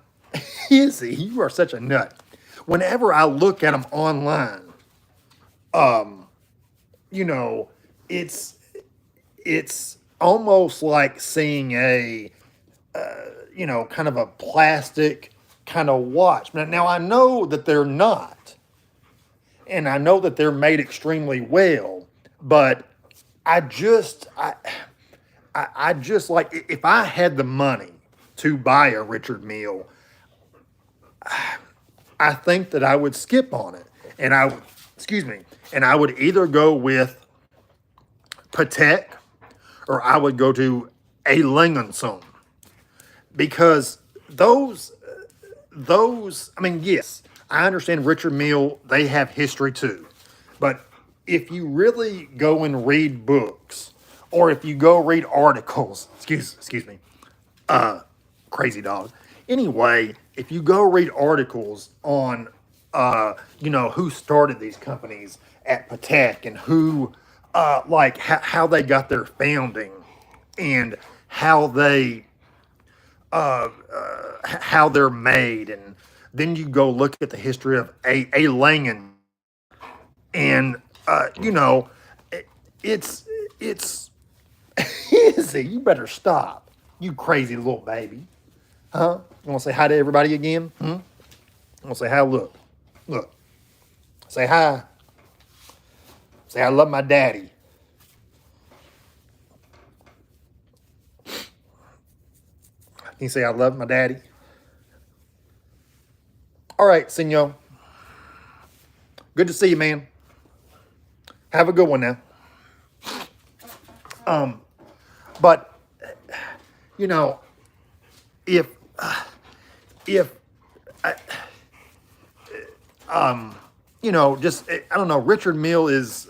Izzy, you are such a nut. Whenever I look at them online, um, you know, it's it's almost like seeing a kind of a plastic kind of watch. Now I know that they're not, and I know that they're made extremely well, but I just I just like, if I had the money to buy a Richard Mille, I think that I would skip on it, and excuse me, and I would either go with Patek, or I would go to a Langenson, because those, I mean, yes, I understand Richard Mille, they have history too. But if you really go and read books, or if you go read articles, excuse me, crazy dog. Anyway, if you go read articles on, who started these companies at Patek, and who, like, how they got their founding, and how they're made, and then you go look at the history of a Langen, And, you know, it's easy. You better stop, you crazy little baby. Huh? You want to say hi to everybody again? Hmm? You want to say hi? Look. Say hi. Say I love my daddy. Can you say I love my daddy? All right, senor. Good to see you, man. Have a good one now. But you know, if you know, just I don't know, Richard Mille is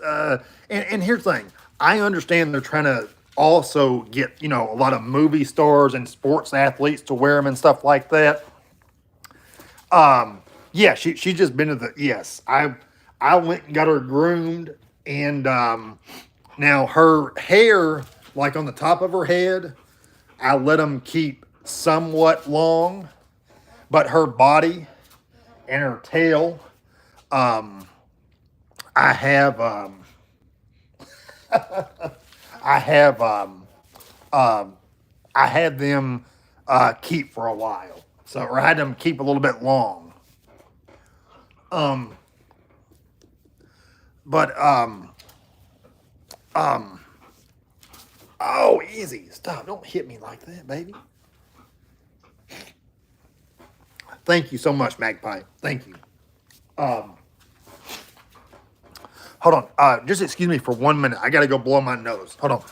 and here's the thing. I understand they're trying to also get, you know, a lot of movie stars and sports athletes to wear them and stuff like that. Yeah, she just been to the yes. I went and got her groomed, and now her hair, like on the top of her head, I let them keep somewhat long, but her body and her tail, I have I have I had them keep for a while, so or I had them keep a little bit long. But oh, easy, stop! Don't hit me like that, baby. Thank you so much, Magpie. Thank you. Hold on. Just excuse me for 1 minute. I gotta go blow my nose. Hold on.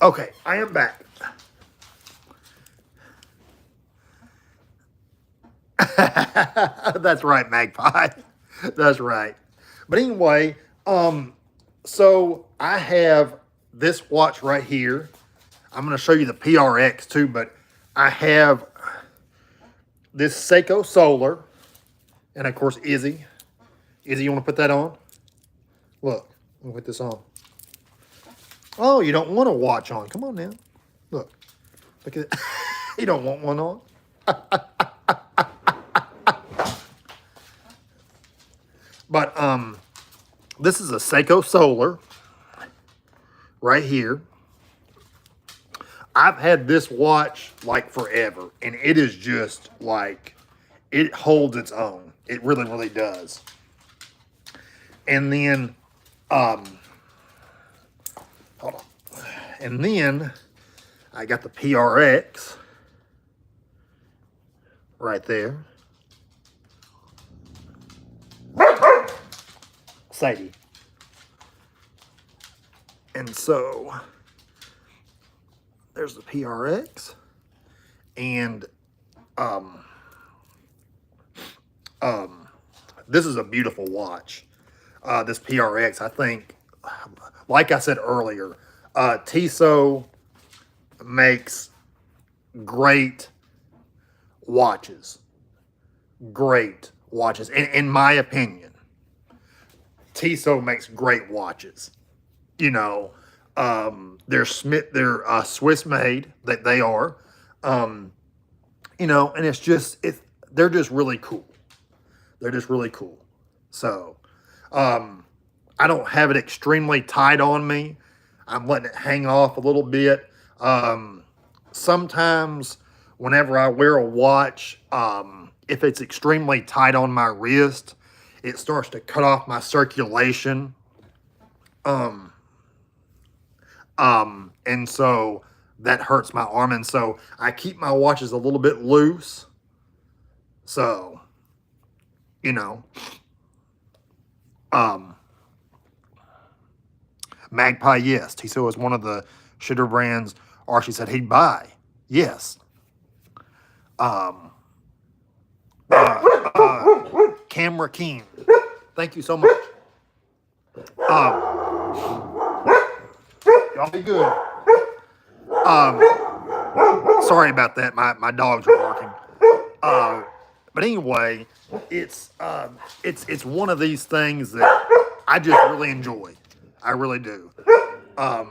Okay, I am back. That's right, Magpie. That's right. But anyway, so I have this watch right here. I'm going to show you the PRX too, but I have this Seiko Solar, and of course Izzy. Izzy, you want to put that on? Look, let me put this on. Oh, you don't want a watch on? Come on now. Look at it. You don't want one on? But this is a Seiko Solar right here. I've had this watch like forever, and it is just like, it holds its own. It really, really does. And then, hold on. And then I got the PRX right there. Sadie. And so there's the PRX, and this is a beautiful watch. This PRX, I think, like I said earlier, Tissot makes great watches. Great watches, in my opinion. Tissot makes great watches. You know, they're Swiss made, that they are. You know, and they're just really cool. They're just really cool. So, I don't have it extremely tight on me. I'm letting it hang off a little bit. Sometimes whenever I wear a watch, if it's extremely tight on my wrist, it starts to cut off my circulation. And so that hurts my arm. And so I keep my watches a little bit loose. So, you know, Um, Magpie, yes. He said it was one of the shitter brands Archie said he'd buy. Yes. Um, Camera King. Thank you so much. Y'all be good. Sorry about that. My dogs are barking. But anyway, it's one of these things that I just really enjoy. I really do. I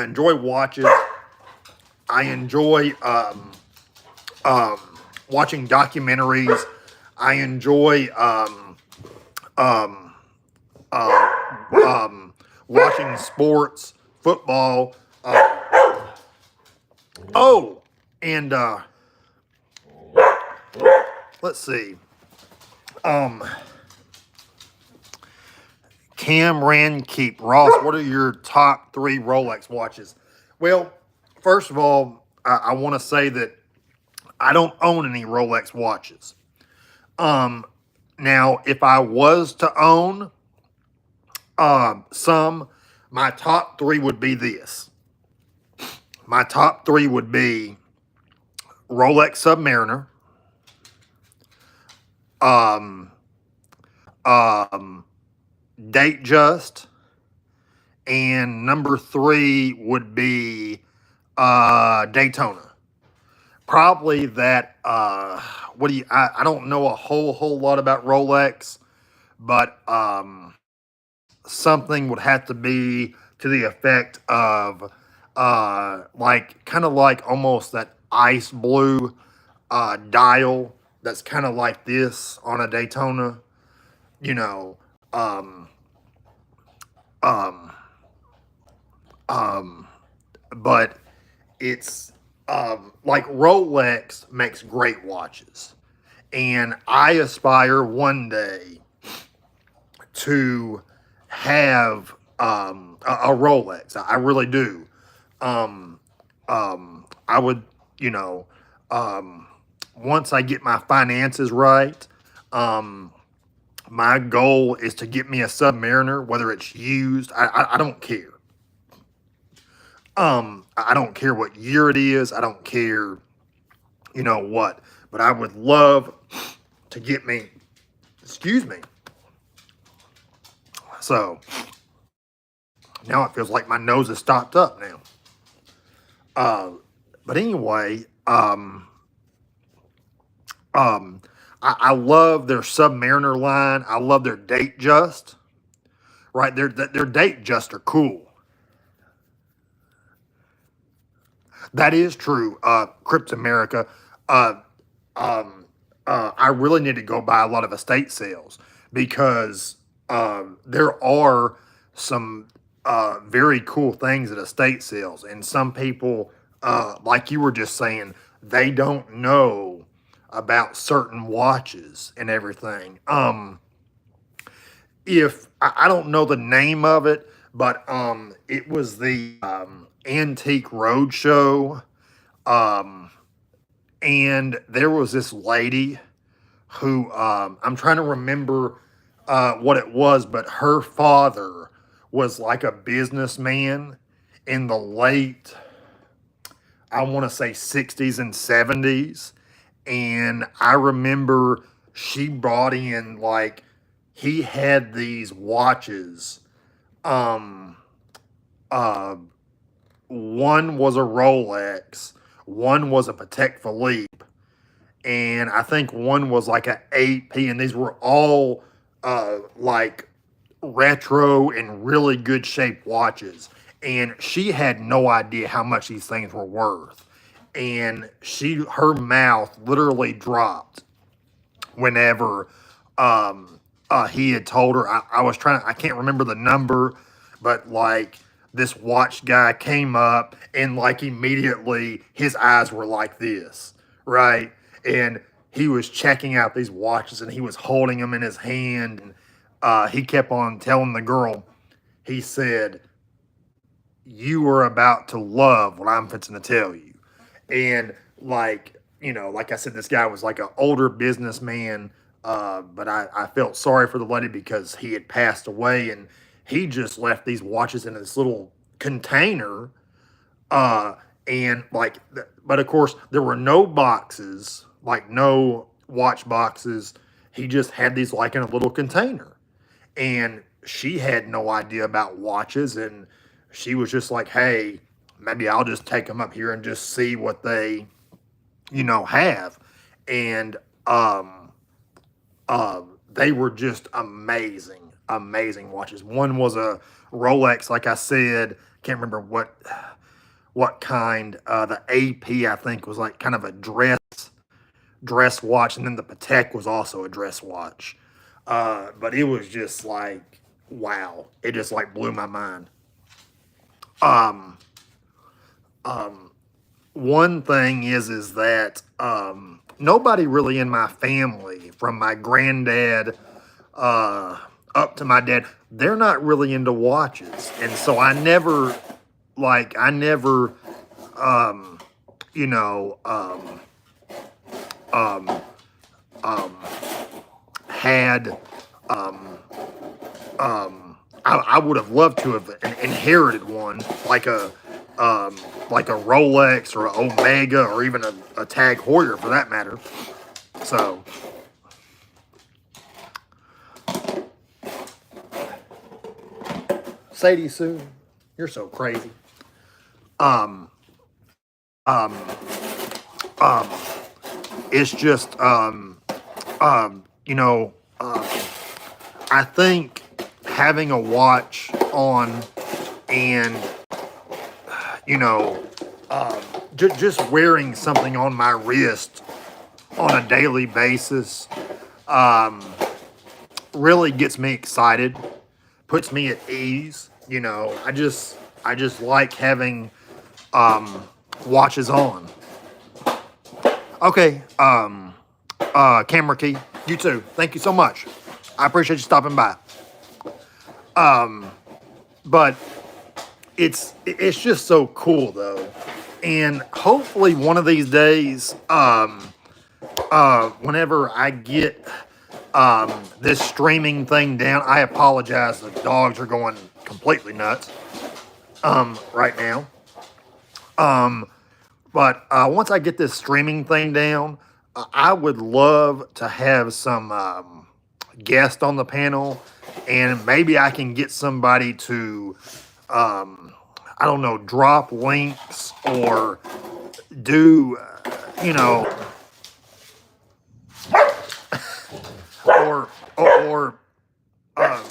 enjoy watches. I enjoy watching documentaries. I enjoy watching sports, football. Oh, and let's see. Cam Rankeep, Ross, what are your top 3 Rolex watches? Well, first of all, I want to say that I don't own any Rolex watches. Now, if I was to own some, my top 3 would be this. My top 3 would be Rolex Submariner, Datejust, and number 3 would be Daytona. Probably that. I don't know a whole lot about Rolex, but something would have to be to the effect of kind of like almost that ice blue dial that's kind of like this on a Daytona, you know. But it's like Rolex makes great watches, and I aspire one day to have a Rolex. I really do. I would, once I get my finances right, my goal is to get me a Submariner, whether it's used. I don't care. I don't care what year it is. I don't care, what. But I would love to get me, excuse me. So now it feels like my nose is stopped up now. But anyway, I love their Submariner line. I love their Datejust. Right, their Datejust are cool. That is true, Crypt America. I really need to go buy a lot of estate sales because there are some very cool things at estate sales, and some people, like you were just saying, they don't know about certain watches and everything. If I don't know the name of it, but it was the Antique Roadshow, and there was this lady who I'm trying to remember what it was, but her father was like a businessman in the late, I want to say 60s and 70s. And I remember she brought in, like, he had these watches. One was a Rolex, one was a Patek Philippe, and I think one was like a 8P, and these were all like retro and really good shape watches. And she had no idea how much these things were worth. And her mouth literally dropped whenever he had told her. I can't remember the number, but like this watch guy came up and like immediately his eyes were like this, right? And he was checking out these watches and he was holding them in his hand. And he kept on telling the girl, he said, "You are about to love what I'm fixing to tell you." And like you know, like I said, this guy was like an older businessman, but I felt sorry for the lady because he had passed away, and he just left these watches in this little container. Uh, and like, but of course, there were no boxes, like no watch boxes. He just had these like in a little container. And she had no idea about watches, and she was just like, hey, maybe I'll just take them up here and just see what they, you know, have. And they were just amazing, amazing watches. One was a Rolex, like I said, can't remember what kind. The AP, I think, was like kind of a dress watch, and then the Patek was also a dress watch. But it was just like, wow. It just like blew my mind. Um, One thing is that nobody really in my family, from my granddad up to my dad, they're not really into watches. And so I never, you know, had, I would have loved to have inherited one, like a Rolex or an Omega or even a Tag Heuer for that matter. So, Sadie Sue, you're so crazy. Um, um, um, it's just, you know, I think having a watch on and, you know, just wearing something on my wrist on a daily basis really gets me excited, puts me at ease. You know, I just like having watches on. Okay, camera key, you too. Thank you so much. I appreciate you stopping by. But it's just so cool though, and hopefully one of these days, whenever I get this streaming thing down, I apologize. The dogs are going completely nuts right now. But once I get this streaming thing down, I would love to have some guest on the panel, and maybe I can get somebody to, I don't know, drop links or do, you know, or or uh,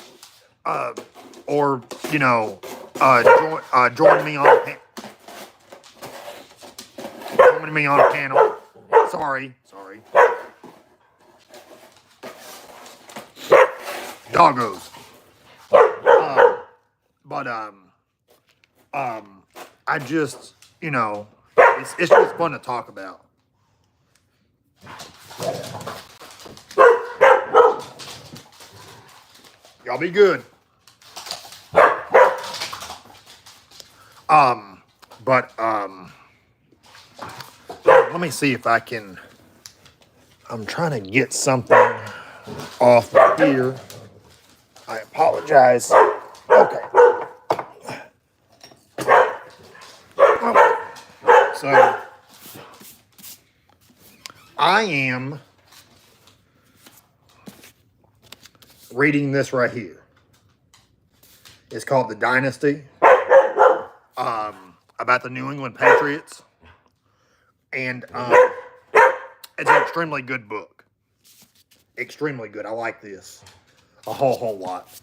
uh, or you know, join me on join me on a panel. Sorry, doggos. But I just, you know, it's just fun to talk about. Y'all be good. But let me see if I can. I'm trying to get something off here. I apologize. Okay. So I am reading this right here. It's called The Dynasty, about the New England Patriots. And it's an extremely good book. Extremely good. I like this a whole lot.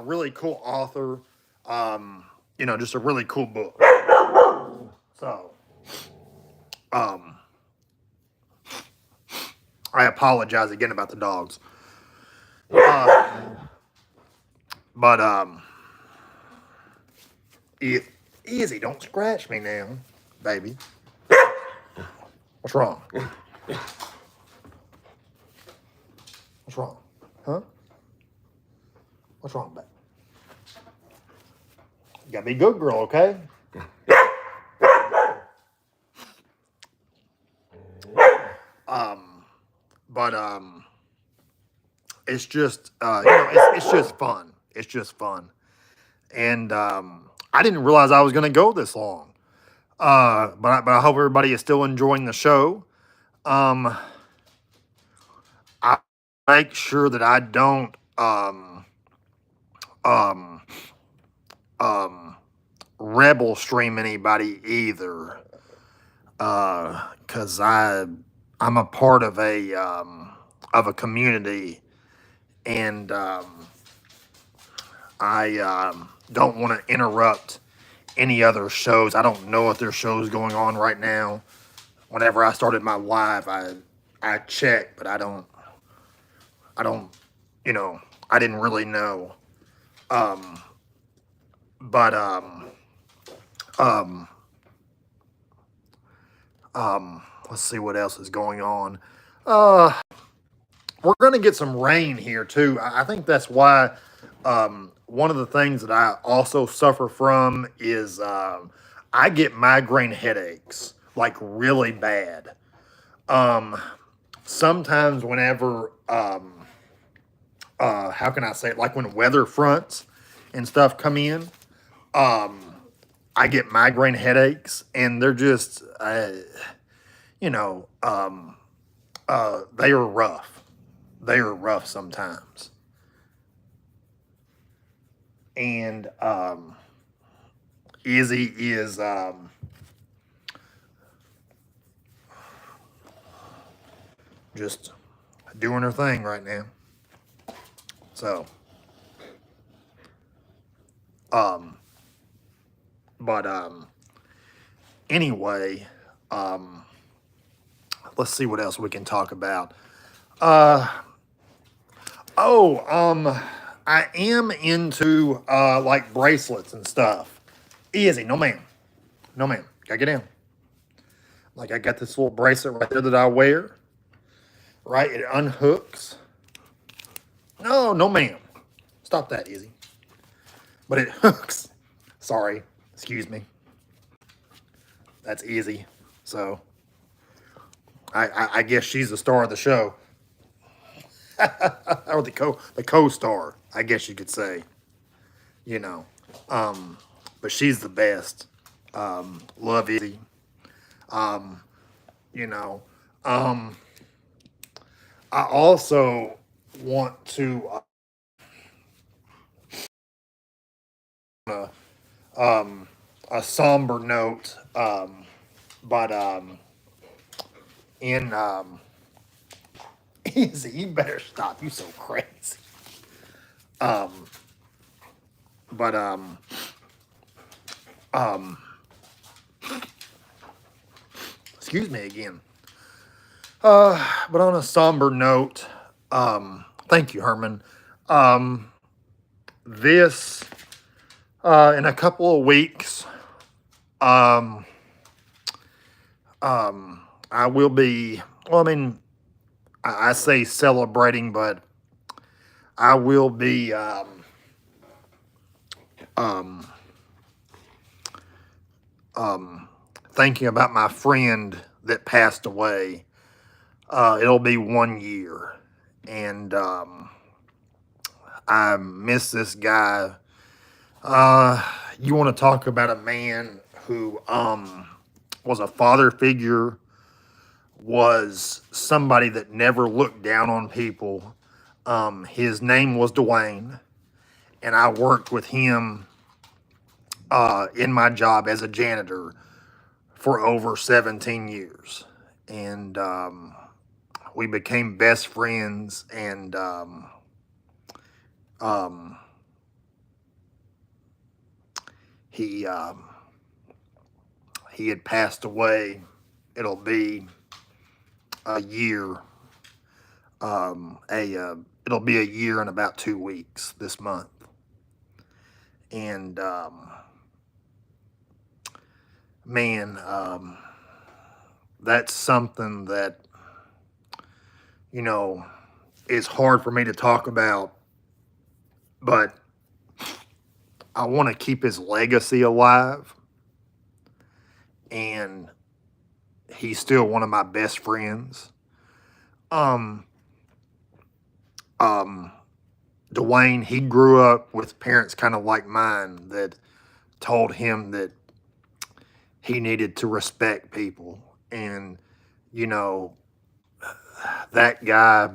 Really cool author. You know, just a really cool book. So, I apologize again about the dogs. But easy, don't scratch me now, baby. What's wrong? What's wrong? Huh? What's wrong, babe? You gotta be a good girl, okay? but it's just it's just fun. It's just fun, and I didn't realize I was going to go this long. But I hope everybody is still enjoying the show. Um, I make sure that I don't um, um, rebel stream anybody either, because I'm a part of a community, and I don't want to interrupt any other shows. I don't know if there's shows going on right now. Whenever I started my live, I checked, but I don't I didn't really know. Um, but um, let's see what else is going on. Uh, we're gonna get some rain here too. I think that's why. One of the things that I also suffer from is I get migraine headaches like really bad. Um, Sometimes whenever how can I say it? Like when weather fronts and stuff come in, um, I get migraine headaches, and they're just you know they are rough. They are rough sometimes, and Izzy is just doing her thing right now. So, um, but anyway, um, let's see what else we can talk about. Uh, oh, I am into like bracelets and stuff. Easy, no ma'am, no ma'am. Gotta get in. Like I got this little bracelet right there that I wear. Right, it unhooks. No, no ma'am. Stop that, Izzy. But it hooks. Sorry, excuse me. That's easy. So I guess she's the star of the show, or the co-star, I guess you could say. You know, but she's the best. Love Izzy. Um, you know, um, I also want to uh, um, a somber note, but in Izzy, you better stop. You so crazy. Um, but um, excuse me again. But on a somber note, thank you, Herman. Um, this in a couple of weeks, um, I will be. Well, I mean, I say celebrating, but I will be um, thinking about my friend that passed away. It'll be 1 year, and I miss this guy. You want to talk about a man who was a father figure, was somebody that never looked down on people. His name was Dwayne, and I worked with him in my job as a janitor for over 17 years. And we became best friends, and um, he he had passed away. It'll be a year. It'll be a year in about 2 weeks this month, and man, that's something that you know is hard for me to talk about, but I want to keep his legacy alive, and he's still one of my best friends. Um, um, Dwayne, he grew up with parents kind of like mine that told him that he needed to respect people. And, you know, that guy,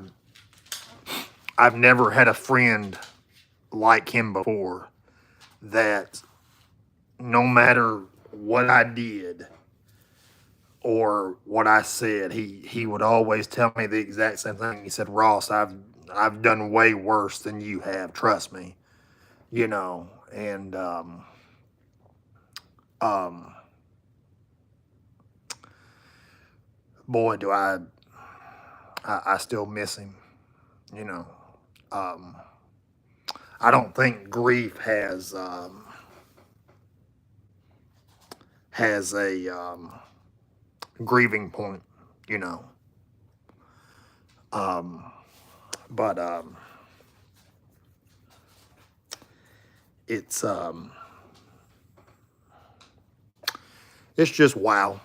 I've never had a friend like him before that no matter what I did or what I said, he would always tell me the exact same thing. He said, Ross, I've done way worse than you have, trust me. You know, and um boy do I still miss him, you know. Um I don't think grief has a grieving point, you know. Um, but it's um, it's just wow,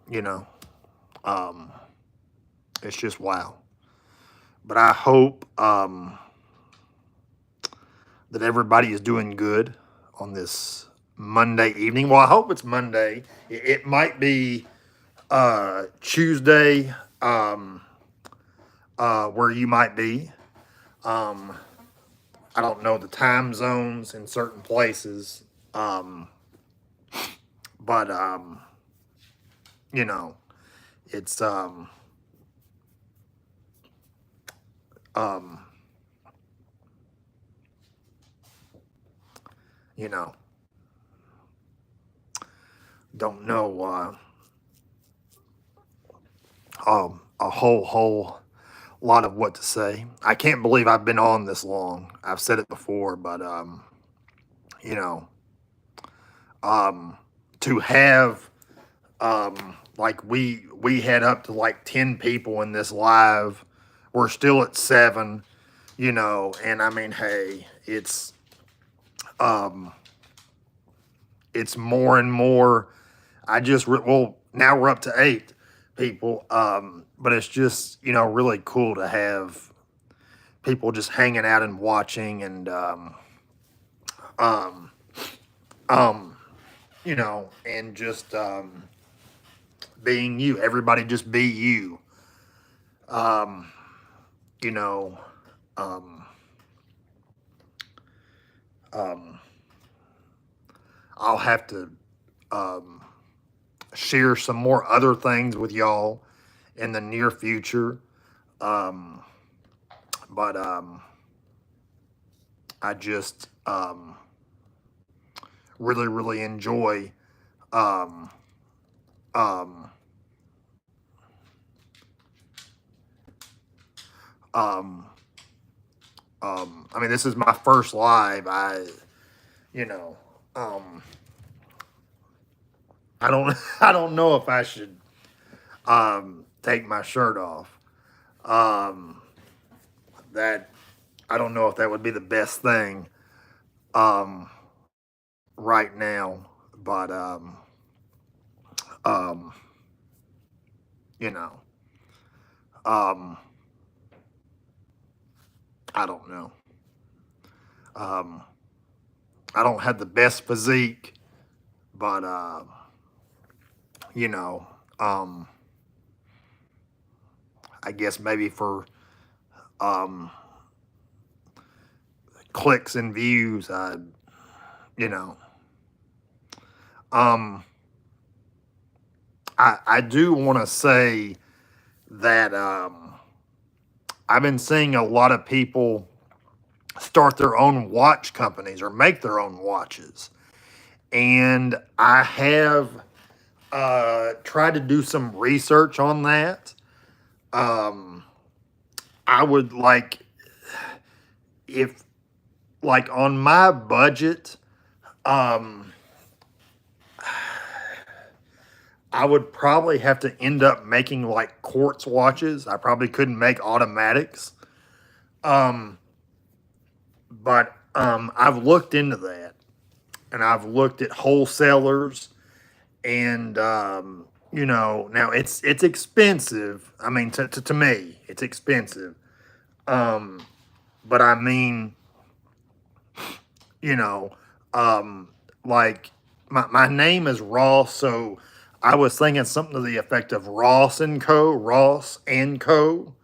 you know. Um, it's just wow. But I hope that everybody is doing good on this Monday evening. Well, I hope it's Monday. It might be Tuesday, where you might be. Um, I don't know the time zones in certain places, um, but you know, it's um, you know, don't know a whole lot of what to say. I can't believe I've been on this long. I've said it before, but you know, um, to have like we had up to like 10 people in this live. We're still at 7, you know, and I mean, hey, um it's more and more. Well, now we're up to 8 people, but it's just, you know, really cool to have people just hanging out and watching and um um you know, and just being you. Everybody just be you. Um, you know, um, um, I'll have to um, share some more other things with y'all in the near future. Um, but I just really enjoy um, um, um, I mean, this is my first live. You know, um, I don't, I don't know if I should take my shirt off. Um, that I don't know if that would be the best thing um, right now, but um, you know, um, I don't know. Um, I don't have the best physique, but you know, um, I guess maybe for um, clicks and views, you know, um, I do want to say that I've been seeing a lot of people start their own watch companies or make their own watches. And I have tried to do some research on that. Um, I would like, if, like, on my budget, um, I would probably have to end up making like quartz watches. I probably couldn't make automatics. Um, but I've looked into that and I've looked at wholesalers and now it's expensive. I mean, to me, it's expensive. Um, but I mean, you know, um, like my name is Ross, so I was thinking something to the effect of Ross and Co.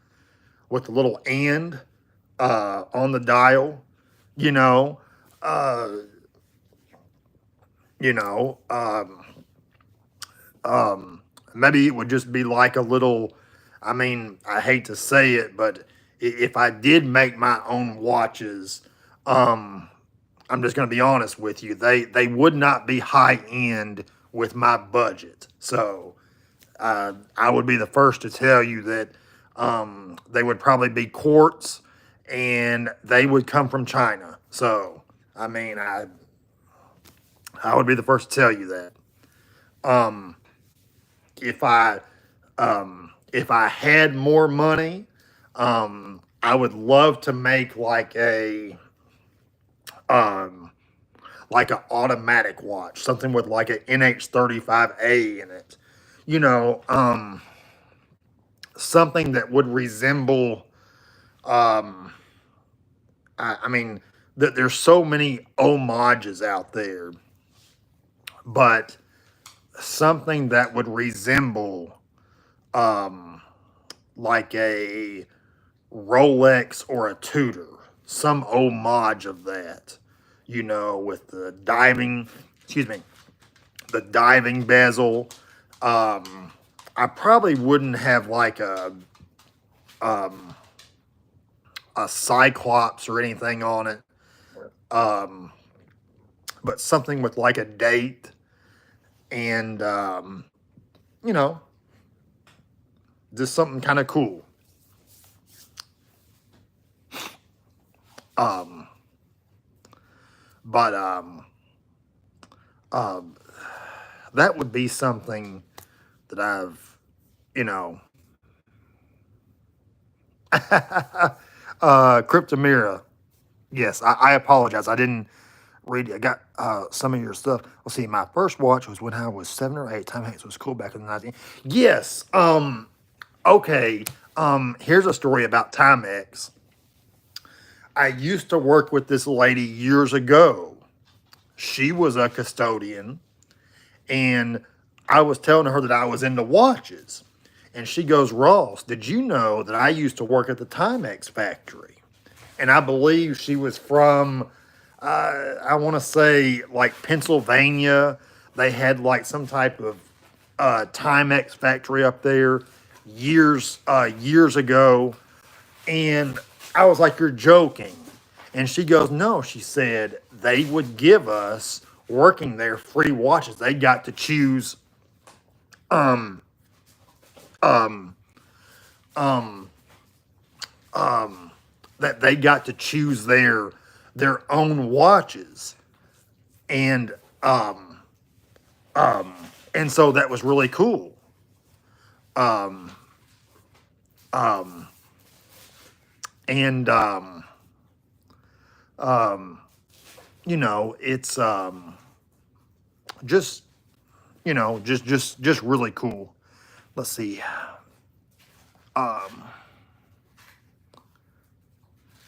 with the little and on the dial. You know, uh, you know, maybe it would just be like a little. I mean, I hate to say it, but if I did make my own watches, um, I'm just going to be honest with you. They would not be high end with my budget. So I would be the first to tell you that they would probably be quartz, and they would come from China. So I mean, I would be the first to tell you that. Um, if I if I had more money, I would love to make um, like an automatic watch, something with like an NH35A in it. You know, something that would resemble. Um, I mean, that there's so many homages out there, but something that would resemble um, like a Rolex or a Tudor, some homage of that, with the the diving bezel. I probably wouldn't have like um, a Cyclops or anything on it, um, but something with like a date and, you know, just something kind of cool. Um, but um, that would be something that I've, you know, Cryptomira. Yes, I apologize. I didn't read. I got some of your stuff. Let's see. My first watch was when I was 7 or 8. Timex was cool back in the 19. Yes. Okay. Here's a story about Timex. I used to work with this lady years ago. She was a custodian, and I was telling her that I was into watches. And she goes, Ross, did you know that I used to work at the Timex factory? And I believe she was from, I want to say, like Pennsylvania. They had like some type of Timex factory up there years ago. And I was like, you're joking. And she goes, no, she said they would give us working there free watches. They got to choose um um um that they got to choose their own watches. And um um and so that was really cool. Um um and um it's just just really cool. Let's see. Um,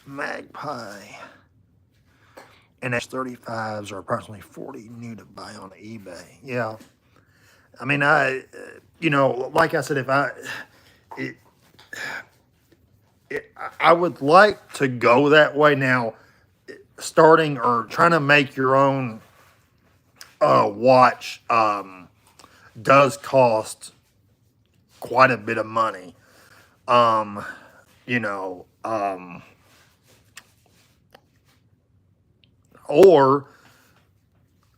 Magpie NX35s are approximately 40 new to buy on eBay. Yeah, I mean, like I said, if it, I would like to go that way now. Starting or trying to make your own watch does cost quite a bit of money. Um, you know, or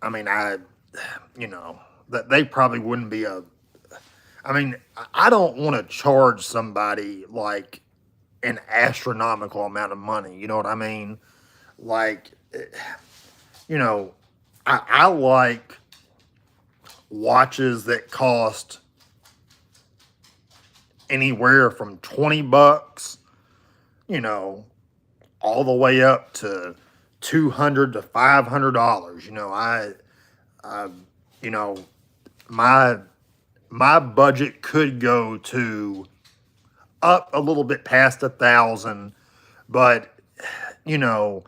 I mean, that they probably wouldn't be a. I mean, I don't want to charge somebody like an astronomical amount of money. You know what I mean? Like, you know, I like watches that cost anywhere from $20, you know, all the way up to $200 to $500. I you know, my my budget could go to up a little bit past 1,000, but you know,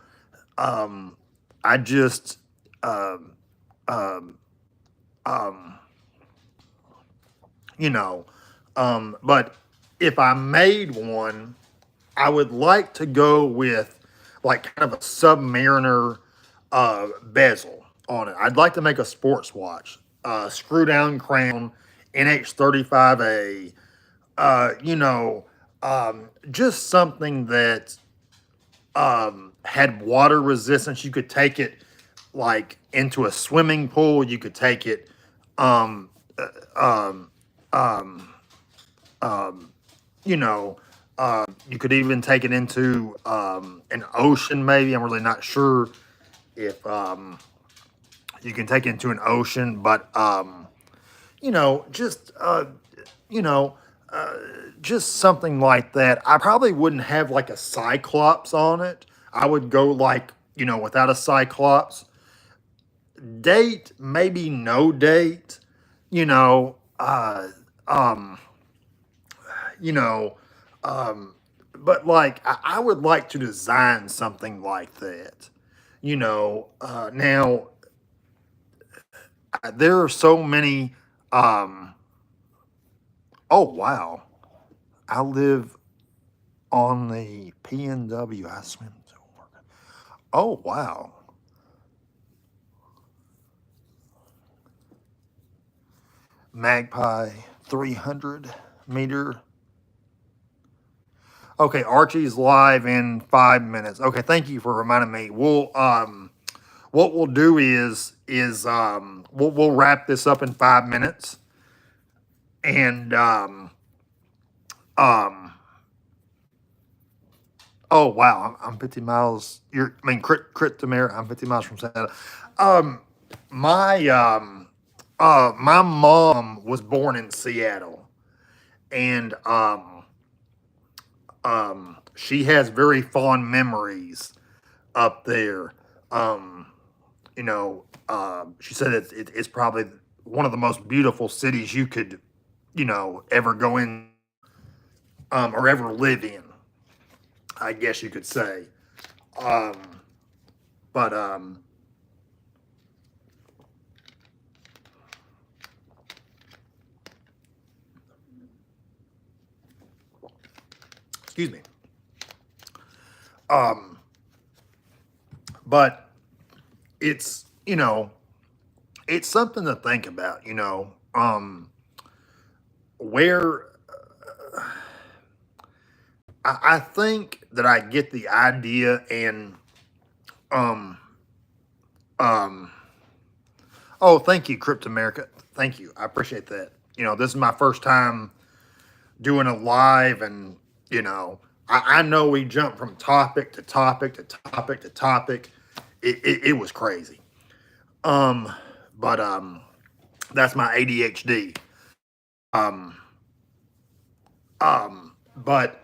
I just, um, um, um, you know, but if I made one, I would like to go with like kind of a Submariner bezel on it. I'd like to make a sports watch, screw down crown, NH35A, you know, just something that had water resistance. You could take it like into a swimming pool. You could take it, um, um, um, you know, you could even take it into an ocean. Maybe I'm really not sure if you can take it into an ocean, but you know, you know, just something like that. I probably wouldn't have like a Cyclops on it. I would go like, you know, without a Cyclops. Date, maybe no date, you know, you know, but like I would like to design something like that. You know, now there are so many. Um, oh wow, I live on the PNW. I swim to work. Oh wow, Magpie 300 meter. Okay, Archie's live in 5 minutes. Okay, thank you for reminding me. What we'll do is we'll wrap this up in 5 minutes, and um oh wow, I'm 50 miles. I mean, crit to mayor. I'm 50 miles from Seattle. Um, my my mom was born in Seattle, and she has very fond memories up there. Um, you know, she said it's probably one of the most beautiful cities you could, you know, ever go in, or ever live in. I guess you could say. Um, but excuse me. Um, but it's, you know, it's something to think about. You know, where I think that I get the idea, and um um oh, thank you, Crypt America. Thank you. I appreciate that. You know, this is my first time doing a live, and you know, I know we jumped from topic to topic to topic to topic. It was crazy. Um, but that's my ADHD. Um, but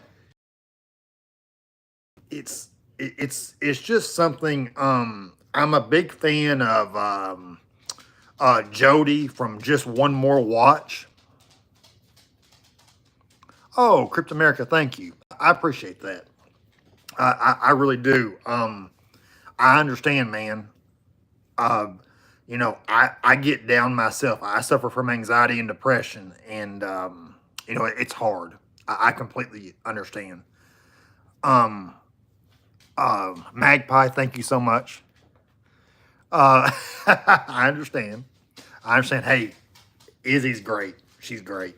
it's it's just something. I'm a big fan of Jody from Just One More Watch. Oh, Crypt America, thank you. I appreciate that. I really do. I understand, man. Um, you know, I get down myself. I suffer from anxiety and depression, and you know, it's hard. I completely understand. Um, Magpie, thank you so much. I understand. I understand. Hey, Izzy's great. She's great.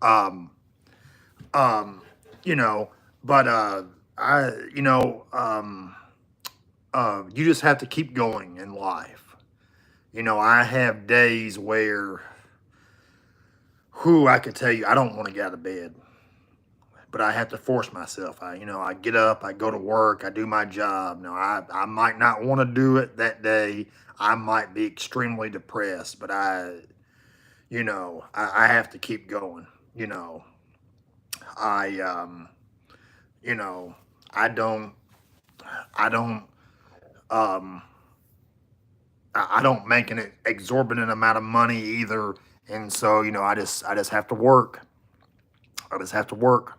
Um, you know, but you know, you just have to keep going in life. You know, I have days where, who I could tell you, I don't want to get out of bed, but I have to force myself. You know, I get up, I go to work, I do my job. Now, I might not want to do it that day. I might be extremely depressed, but you know, I have to keep going. You know, I, you know, I don't, I don't, um, I don't make an exorbitant amount of money either, And so, you know, I just have to work. I just have to work.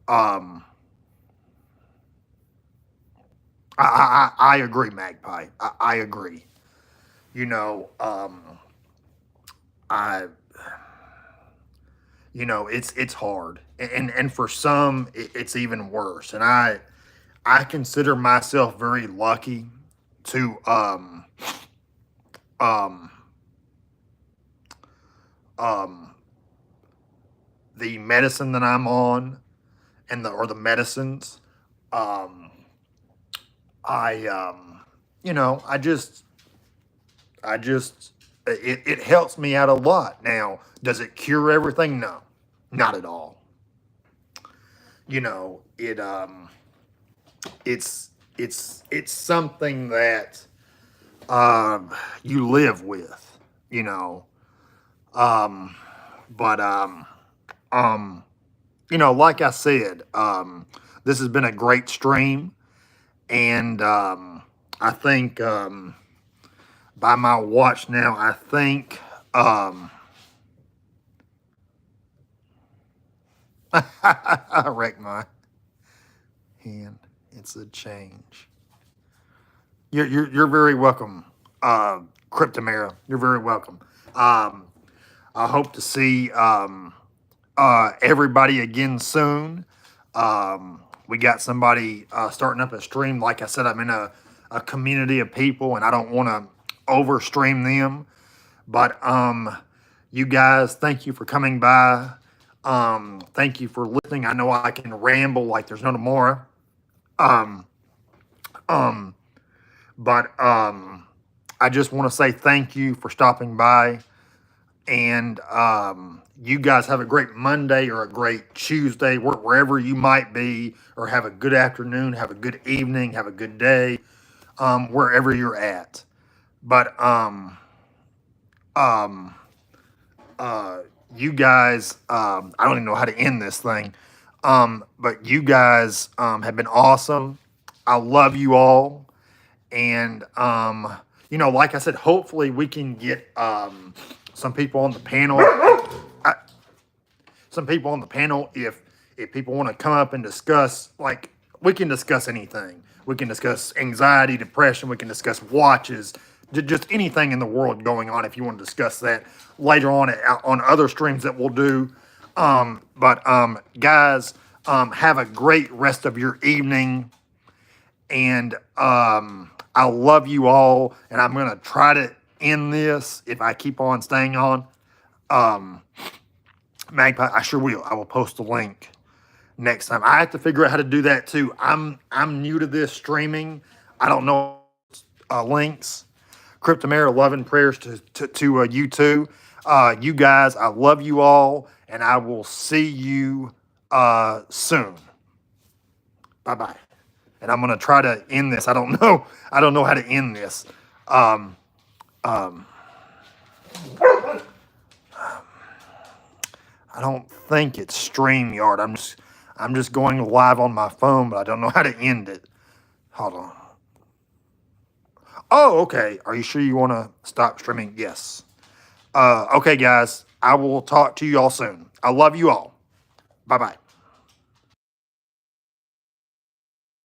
I agree, Magpie. I agree. You know, I, you know, it's hard, and for some, it's even worse. And I consider myself very lucky to um, um, the medicine that I'm on, and the medicines. Um, I you know, I just it helps me out a lot. Now, does it cure everything? No, not at all. You know, it's something that you live with, you know. Um, but um, you know, like I said, this has been a great stream, and I think by my watch now, I think I wrecked my hand. It's a change. You're very welcome, Cryptomera. You're very welcome. Um, I hope to see everybody again soon. We got somebody starting up a stream. Like I said, I'm in a community of people, and I don't want to overstream them. But you guys, thank you for coming by. Thank you for listening. I know I can ramble like there's no tomorrow. Um, um, but I just want to say thank you for stopping by. And you guys have a great Monday or a great Tuesday, wherever you might be, or have a good afternoon, have a good evening, have a good day, wherever you're at. But um, you guys, I don't even know how to end this thing. But you guys have been awesome. I love you all. And, you know, like I said, hopefully we can get some people on the panel. Some people on the panel, if people want to come up and discuss, like, we can discuss anything. We can discuss anxiety, depression. We can discuss watches, just anything in the world going on. If you want to discuss that later on other streams that we'll do. But guys, have a great rest of your evening. And I love you all. And I'm going to try to end this if I keep on staying on. Magpie, I sure will. I will post a link next time. I have to figure out how to do that too. I'm new to this streaming. I don't know links. Cryptomera, love and prayers to you too. You guys, I love you all, and I will see you soon. Bye bye. And I'm gonna try to end this. I don't know how to end this. Um, um, I don't think it's StreamYard. I'm just going live on my phone, but I don't know how to end it. Hold on. Oh, okay. Are you sure you want to stop streaming? Yes. Okay, guys. I will talk to you all soon. I love you all. Bye-bye.